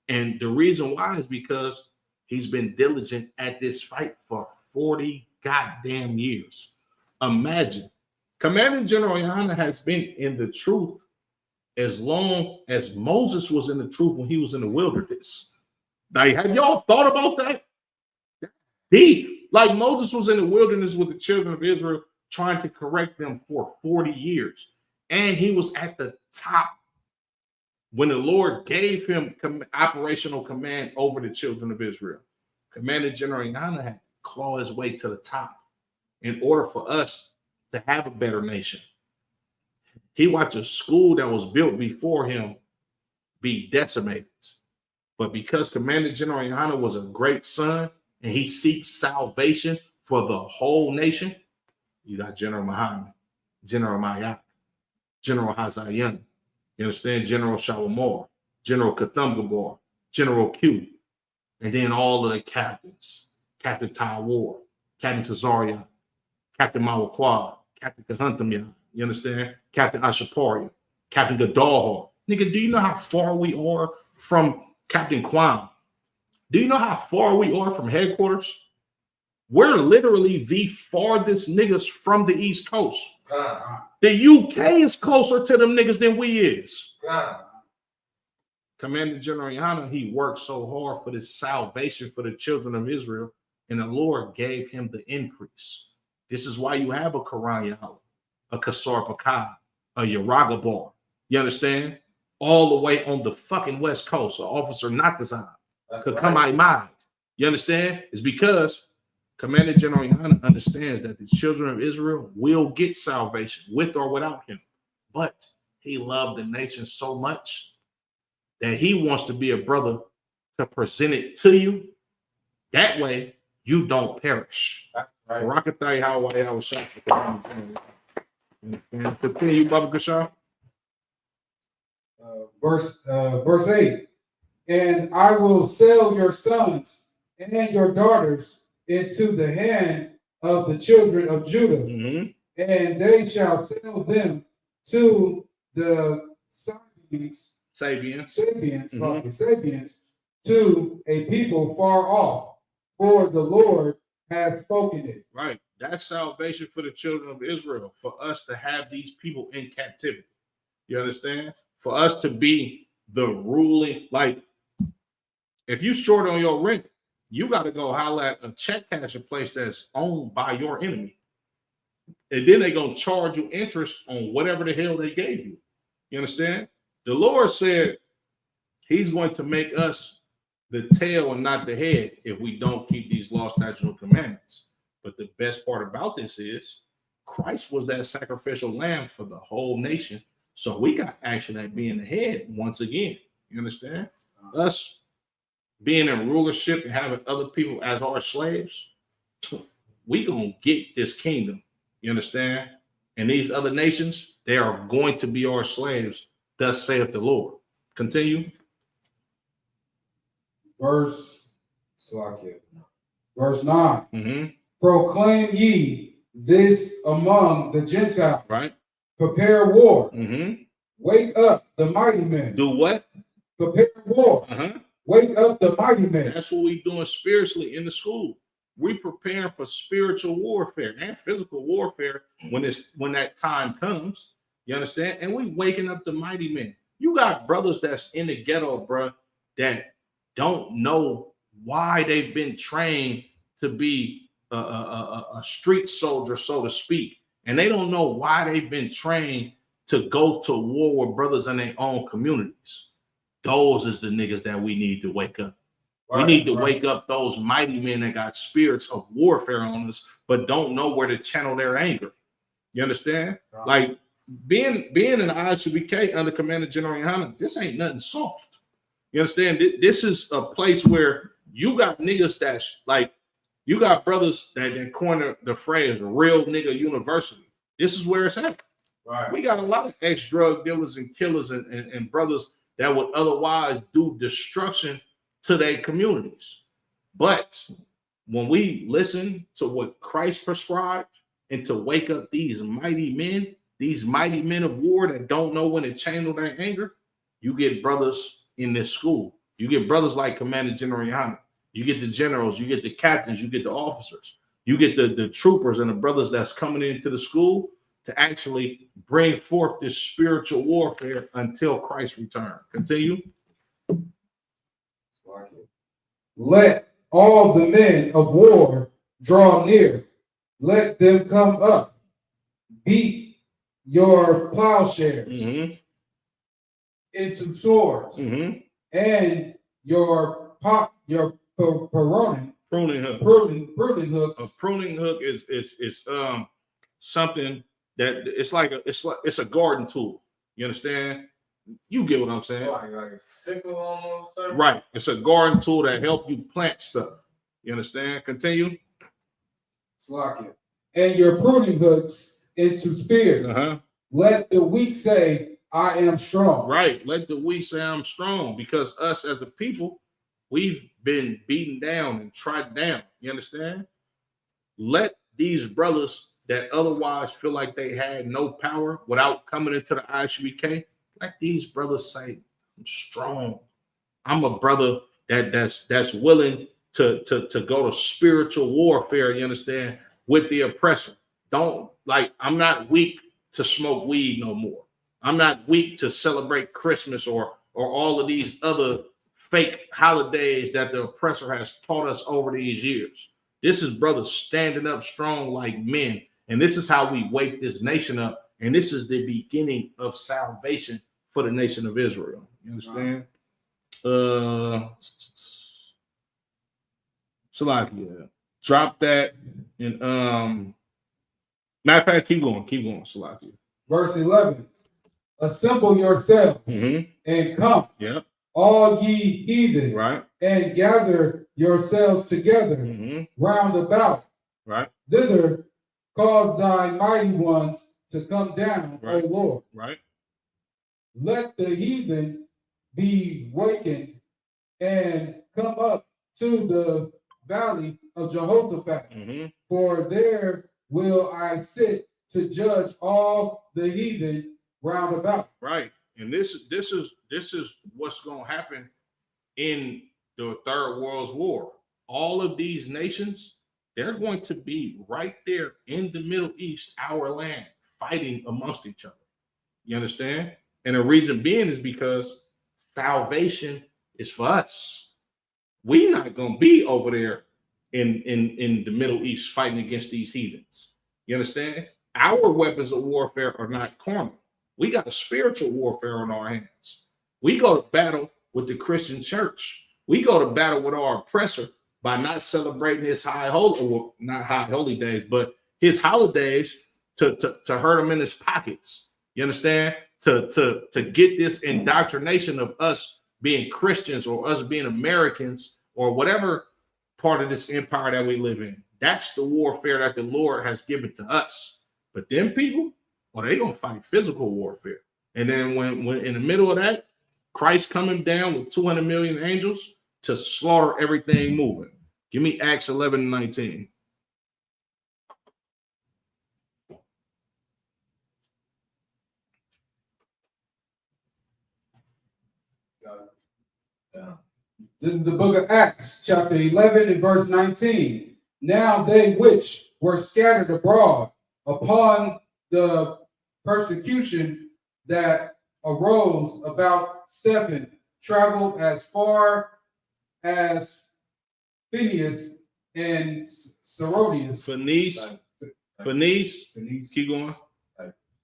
And the reason why is because he's been diligent at this fight for 40 goddamn years. Imagine. Commander General Yohana has been in the truth as long as Moses was in the truth when he was in the wilderness. Now, have y'all thought about that? That's deep. Like Moses was in the wilderness with the children of Israel trying to correct them for 40 years. And he was at the top when the Lord gave him operational command over the children of Israel. Commander General Yohana had to claw his way to the top in order for us to have a better nation. He watched a school that was built before him be decimated. But because Commander General Yohana was a great son and he seeks salvation for the whole nation, you got General Muhammad, General Mayak, General Hazayan, you understand? General Shawamor, General Katham Gabor, General Q, and then all of the captains, Captain Tawar, Captain Tazaria, Captain Mawakwa, Captain Kahuntamya, you understand? Captain Ashaparia, Captain Gadalhar. Nigga, do you know how far we are from Captain Kwan? Do you know how far we are from headquarters? We're literally the farthest niggas from the East Coast. The UK is closer to them niggas than we is. Commander General Yohana, he worked so hard for this salvation for the children of Israel, and the Lord gave him the increase. This is why you have a Quran Yahweh, a Kasar Pakad, a Yaragabar. You understand? All the way on the fucking West Coast, an officer not designed. Could come out of mind. You understand? It's because Commander General Yohana understands that the children of Israel will get salvation with or without him. But he loved the nation so much that he wants to be a brother to present it to you. That way, you don't perish. Rakatay Hawaii, I was shot for continue, Baba Kashaw. Verse 8. And I will sell your sons and your daughters into the hand of the children of Judah, and they shall sell them to the Sabians, to a people far off, for the Lord has spoken it. Right. That's salvation for the children of Israel, for us to have these people in captivity. You understand? For us to be the ruling, like, if you short on your rent, you got to go holler at a check casher place that's owned by your enemy. And then they're going to charge you interest on whatever the hell they gave you. You understand? The Lord said he's going to make us the tail and not the head if we don't keep these law, statutes, and commandments. But the best part about this is Christ was that sacrificial lamb for the whole nation. So we got action at being the head once again. You understand? Us being in rulership and having other people as our slaves, we gonna get this kingdom. You understand? And these other nations, they are going to be our slaves. Thus saith the Lord. Continue. Verse 9. Proclaim ye this among the Gentiles. Right. Prepare war. Wake up the mighty men. Do what? Prepare war. Wake up the mighty men. That's what we doing spiritually in the school. We preparing for spiritual warfare and physical warfare when that time comes. You understand? And we waking up the mighty men. You got brothers that's in the ghetto, bro, that don't know why they've been trained to be a street soldier, so to speak. And they don't know why they've been trained to go to war with brothers in their own communities. Those is the niggas that we need to wake up. We need to wake up those mighty men that got spirits of warfare on us, but don't know where to channel their anger. You understand? Like being in the ISUBK under Commander General Yohana, this ain't nothing soft. You understand? This is a place where you got niggas that's like, you got brothers that corner the phrase real nigga university. This is where it's at. Right. We got a lot of ex-drug dealers and killers and brothers that would otherwise do destruction to their communities. But when we listen to what Christ prescribed and to wake up these mighty men of war that don't know when to channel their anger, you get brothers in this school. You get brothers like Commander General Yana. You get the generals, you get the captains, you get the officers, you get the troopers and the brothers that's coming into the school to actually bring forth this spiritual warfare until Christ return. Continue. Let all the men of war draw near. Let them come up. Beat your plowshares into swords, and your pruning hook. Pruning hooks. A pruning hook is something that it's a garden tool. You understand? You get what I'm saying? Like a sickle almost. Right. It's a garden tool that help you plant stuff. You understand? Continue. And your pruning hooks into spears. Let the weak say, I am strong. Right. Let the weak say I'm strong, because us as a people, we've been beaten down and trodden down. You understand? Let these brothers that otherwise feel like they had no power without coming into the ISUBK, let these brothers say, I'm strong. I'm a brother that's willing to go to spiritual warfare, you understand, with the oppressor. I'm not weak to smoke weed no more. I'm not weak to celebrate Christmas or all of these other fake holidays that the oppressor has taught us over these years. This is brothers standing up strong like men. And this is how we wake this nation up. And this is the beginning of salvation for the nation of Israel. You understand? Salakia. Drop that. And matter of fact, keep going, Salakia. Verse 11. Assemble yourselves and come. Yep. All ye heathen, right, and gather yourselves together round about. Right. Thither cause thy mighty ones to come down, right. O Lord. Right. Let the heathen be wakened and come up to the valley of Jehoshaphat. For there will I sit to judge all the heathen round about. Right. And this is what's going to happen in the Third World War. All of these nations, they're going to be right there in the Middle East, our land, fighting amongst each other. You understand? And the reason being is because salvation is for us. We're not going to be over there in the Middle East fighting against these heathens. You understand? Our weapons of warfare are not carnal. We got a spiritual warfare on our hands. We go to battle with the Christian church. We go to battle with our oppressor by not celebrating his not high holy days, but his holidays to hurt him in his pockets. You understand? To get this indoctrination of us being Christians or us being Americans or whatever part of this empire that we live in. That's the warfare that the Lord has given to us. But them people, well, they're going to fight physical warfare. And then when in the middle of that, Christ coming down with 200 million angels to slaughter everything moving. Give me Acts 11:19. This is the book of Acts, chapter 11 and verse 19. Now they which were scattered abroad upon the persecution that arose about Stephen traveled as far as Phineas and Syrodius. Phoenice. Keep going.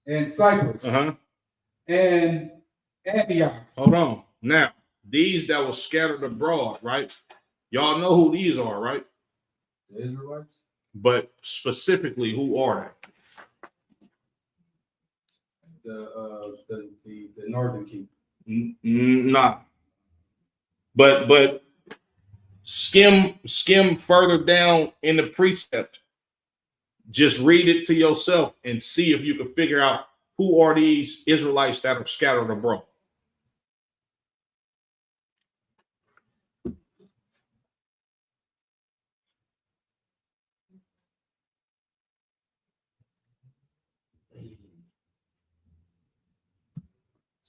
And Cyprus. And Antioch. Hold on. Now, these that were scattered abroad, right? Y'all know who these are, right? The Israelites. But specifically, who are they? The northern kingdom. Nah. But skim further down in the precept. Just read it to yourself and see if you can figure out who are these Israelites that are scattered abroad.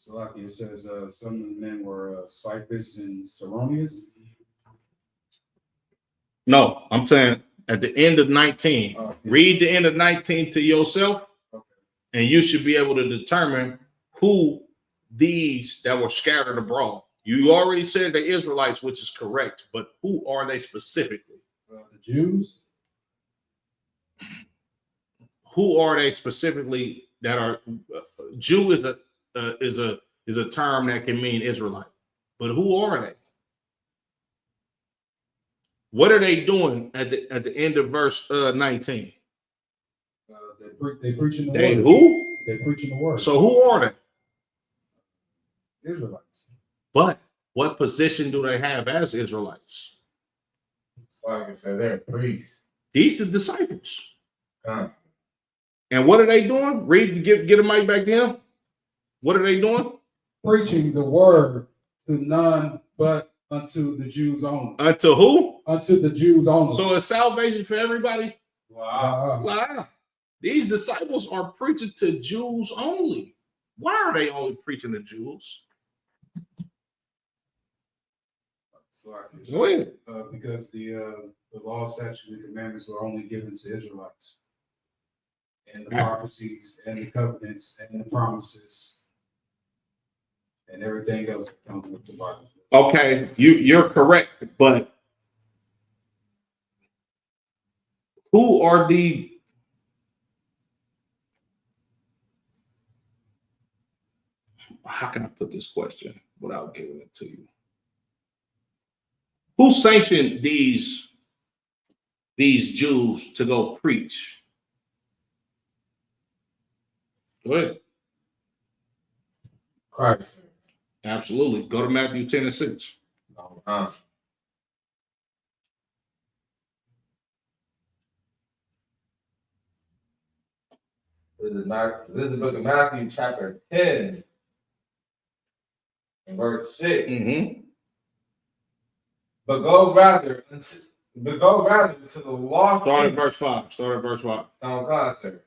So like it says, some of the men were Cyprus and Saronius. No, I'm saying at the end of 19. Yeah. Read the end of 19 to yourself, Okay. and you should be able to determine who these that were scattered abroad. You already said the Israelites, which is correct, but who are they specifically? The Jews. Who are they specifically that are Jew is a term that can mean Israelite, but who are they? What are they doing at the end of verse 19? They preaching the They word. who? They preaching the word. So who are they? Israelites. But what position do they have as Israelites? Like I said, they're priests. These are disciples. Come. And what are they doing? Read, get a mic back to him. What are they doing? Preaching the word to none but unto the Jews only. Unto who? Unto the Jews only. So is salvation for everybody? Wow. Wow. These disciples are preaching to Jews only. Why are they only preaching to Jews? So Go ahead. because the law, statutes, and commandments were only given to Israelites, and the prophecies, and the covenants, and the promises, and everything else that comes with the Bible. Okay, you're correct, but who are the how can I put this question without giving it to you? Who sanctioned these Jews to go preach? Go ahead. Christ. Absolutely. Go to Matthew 10:6. This is the book of Matthew, chapter 10, and verse 6. Mm-hmm. But go rather to the lost. Start at verse 5. No, concert.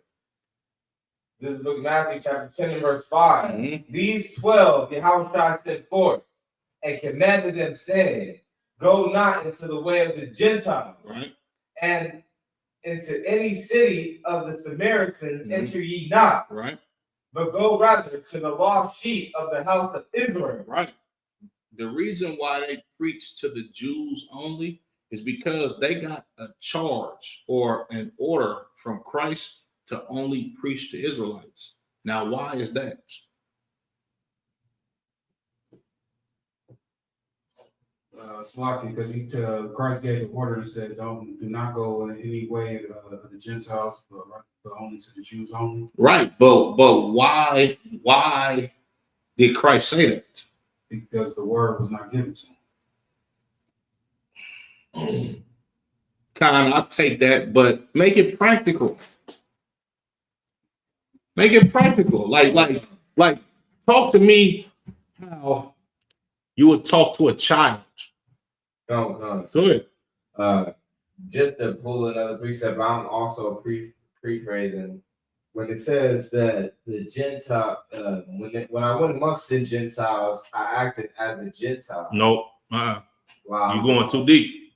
This is the book of Matthew, chapter 10, and verse 5. Mm-hmm. These 12 Yahushua sent forth and commanded them, saying, go not into the way of the Gentiles, Right. and into any city of the Samaritans enter ye not, Right. but go rather to the lost sheep of the house of Israel. Right. The reason why they preach to the Jews only is because they got a charge or an order from Christ to only preach to Israelites. Now, why is that? Slocky, because Christ gave the order and said, do not go in any way of the Gentiles, but only to the Jews only. Right, but why did Christ say that? Because the word was not given to him. I'll take that, but make it practical. Make it practical. Like talk to me how you would talk to a child. No, Go ahead. Just to pull another precept, I'm also pre-phrasing. When it says that the Gentile, when I went amongst the Gentiles, I acted as a Gentile. Nope. Wow. You're going too deep.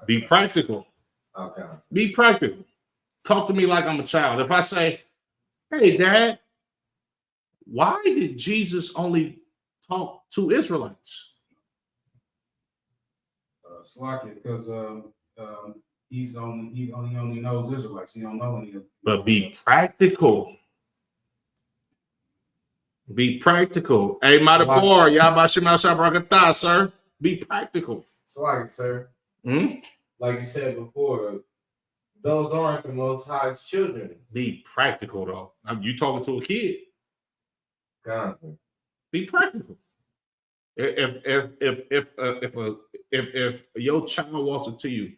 Be practical. Okay. Be practical. Talk to me like I'm a child. If I say, hey, Dad, why did Jesus only talk to Israelites? Slocky, because he only knows Israelites. He don't know any of. But be practical. Be practical. Hey, Madabor, Yabashimashabrakata, sir. Be practical. Slocky, sir. Like you said before, those aren't the Most High's children. Be practical, though. You talking to a kid. Be practical. If your child walks up to you,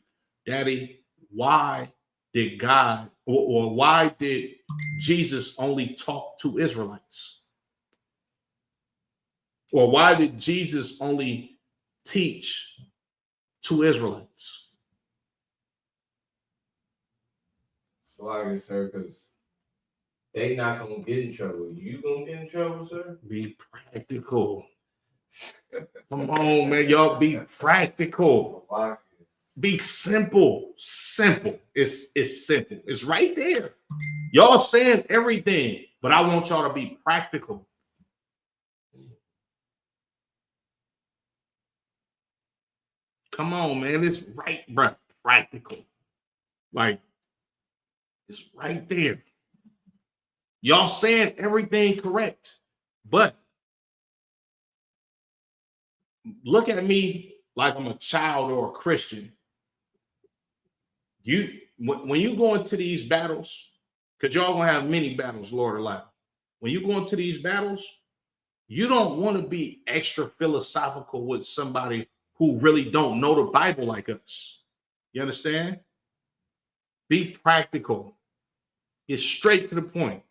Daddy, why did God or why did Jesus only talk to Israelites? Or why did Jesus only teach to Israelites? Sorry, sir, because they not gonna get in trouble. You gonna get in trouble, sir? Be practical. practical. Come on, man. Y'all be practical. Be simple. Simple. It's simple. It's right there. Y'all saying everything, but I want y'all to be practical. Come on, man. It's right, bro. Practical. Like, it's right there. Y'all saying everything correct, but look at me like I'm a child or a Christian. When you go into these battles, because y'all gonna have many battles, Lord allow. When you go into these battles, you don't want to be extra philosophical with somebody who really don't know the Bible like us. You understand? Be practical. Get straight to the point.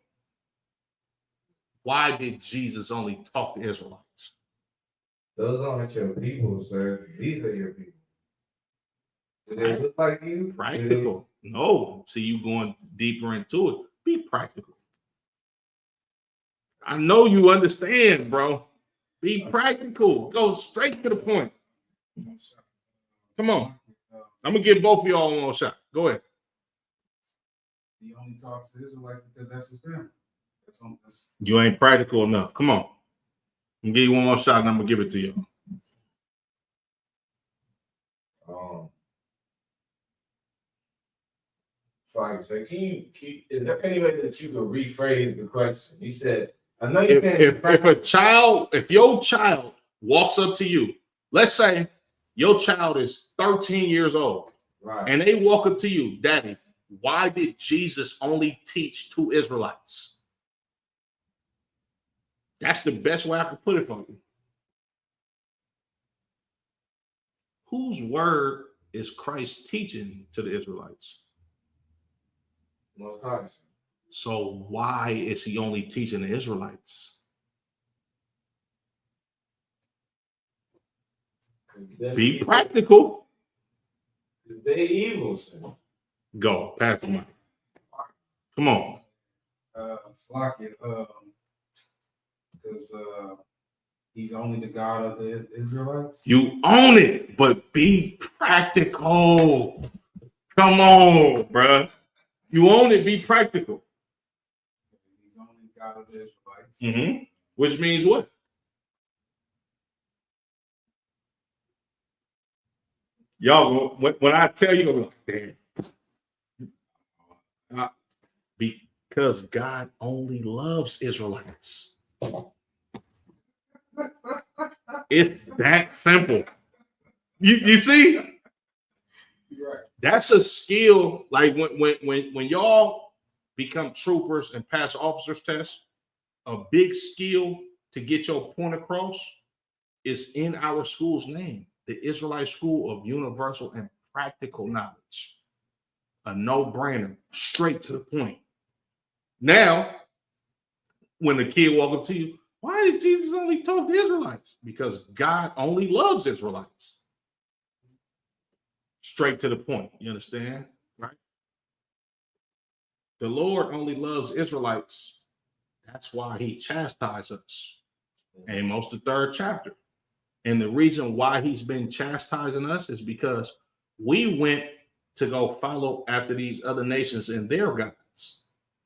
Why did Jesus only talk to Israelites? Those aren't your people, sir. These are your people. Do they look like you? Practical. No. See, you going deeper into it. Be practical. I know you understand, bro. Be practical. Go straight to the point. Come on. I'm going to give both of y'all one more shot. Go ahead. He only talks to Israelites because that's his family. You ain't practical enough. Come on. I'm going to give you one more shot and I'm going to give it to you. Fine. So is there any way that you could rephrase the question? You said, I know you can't. If your child walks up to you, let's say your child is 13 years old, right, and they walk up to you, Daddy, why did Jesus only teach to Israelites? That's the best way I could put it for you. Whose word is Christ teaching to the Israelites? Most High. So why is he only teaching the Israelites? Be practical. They evil, sir. Go, pass the mic. Come on. Slack it, because he's only the God of the Israelites. You own it, but be practical. Come on, bruh. You own it, be practical. He's only God of the Israelites. Mm-hmm. Which means what? Y'all, when I tell you, you're like, damn. Because God only loves Israelites. It's that simple. You see? You're right. That's a skill. Like when y'all become troopers and pass officers test, a big skill to get your point across is in our school's name, the Israelite School of Universal and Practical Knowledge. A no-brainer, straight to the point. Now, when the kid walk up to you, why did Jesus only talk to Israelites? Because God only loves Israelites. Straight to the point. You understand? Right? The Lord only loves Israelites. That's why he chastised us. Amos, the 3rd chapter. And the reason why he's been chastising us is because we went to go follow after these other nations and their gods.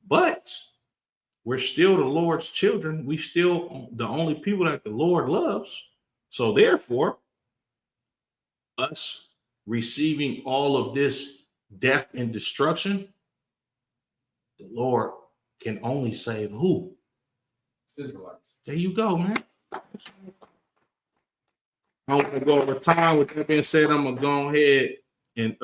But we're still the Lord's children. We still the only people that the Lord loves. So therefore, us receiving all of this death and destruction, the Lord can only save who? Israelites. There you go, man. I'm gonna go over time. With that being said, I'm gonna go ahead and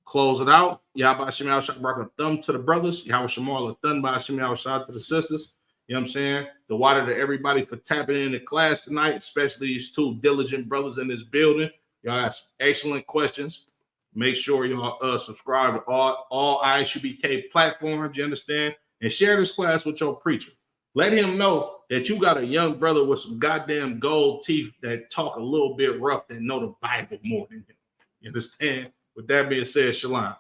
close it out. Yahweh Shem Yahweh Shah Barak thumb to the brothers. Yahweh Shemal thumb by Shem Yahweh Shah to the sisters. You know what I'm saying? The water to everybody for tapping into class tonight, especially these two diligent brothers in this building. Y'all ask excellent questions. Make sure y'all subscribe to all ISUBK platforms, you understand? And share this class with your preacher. Let him know that you got a young brother with some goddamn gold teeth that talk a little bit rough, that know the Bible more than him. You understand? With that being said, shalom.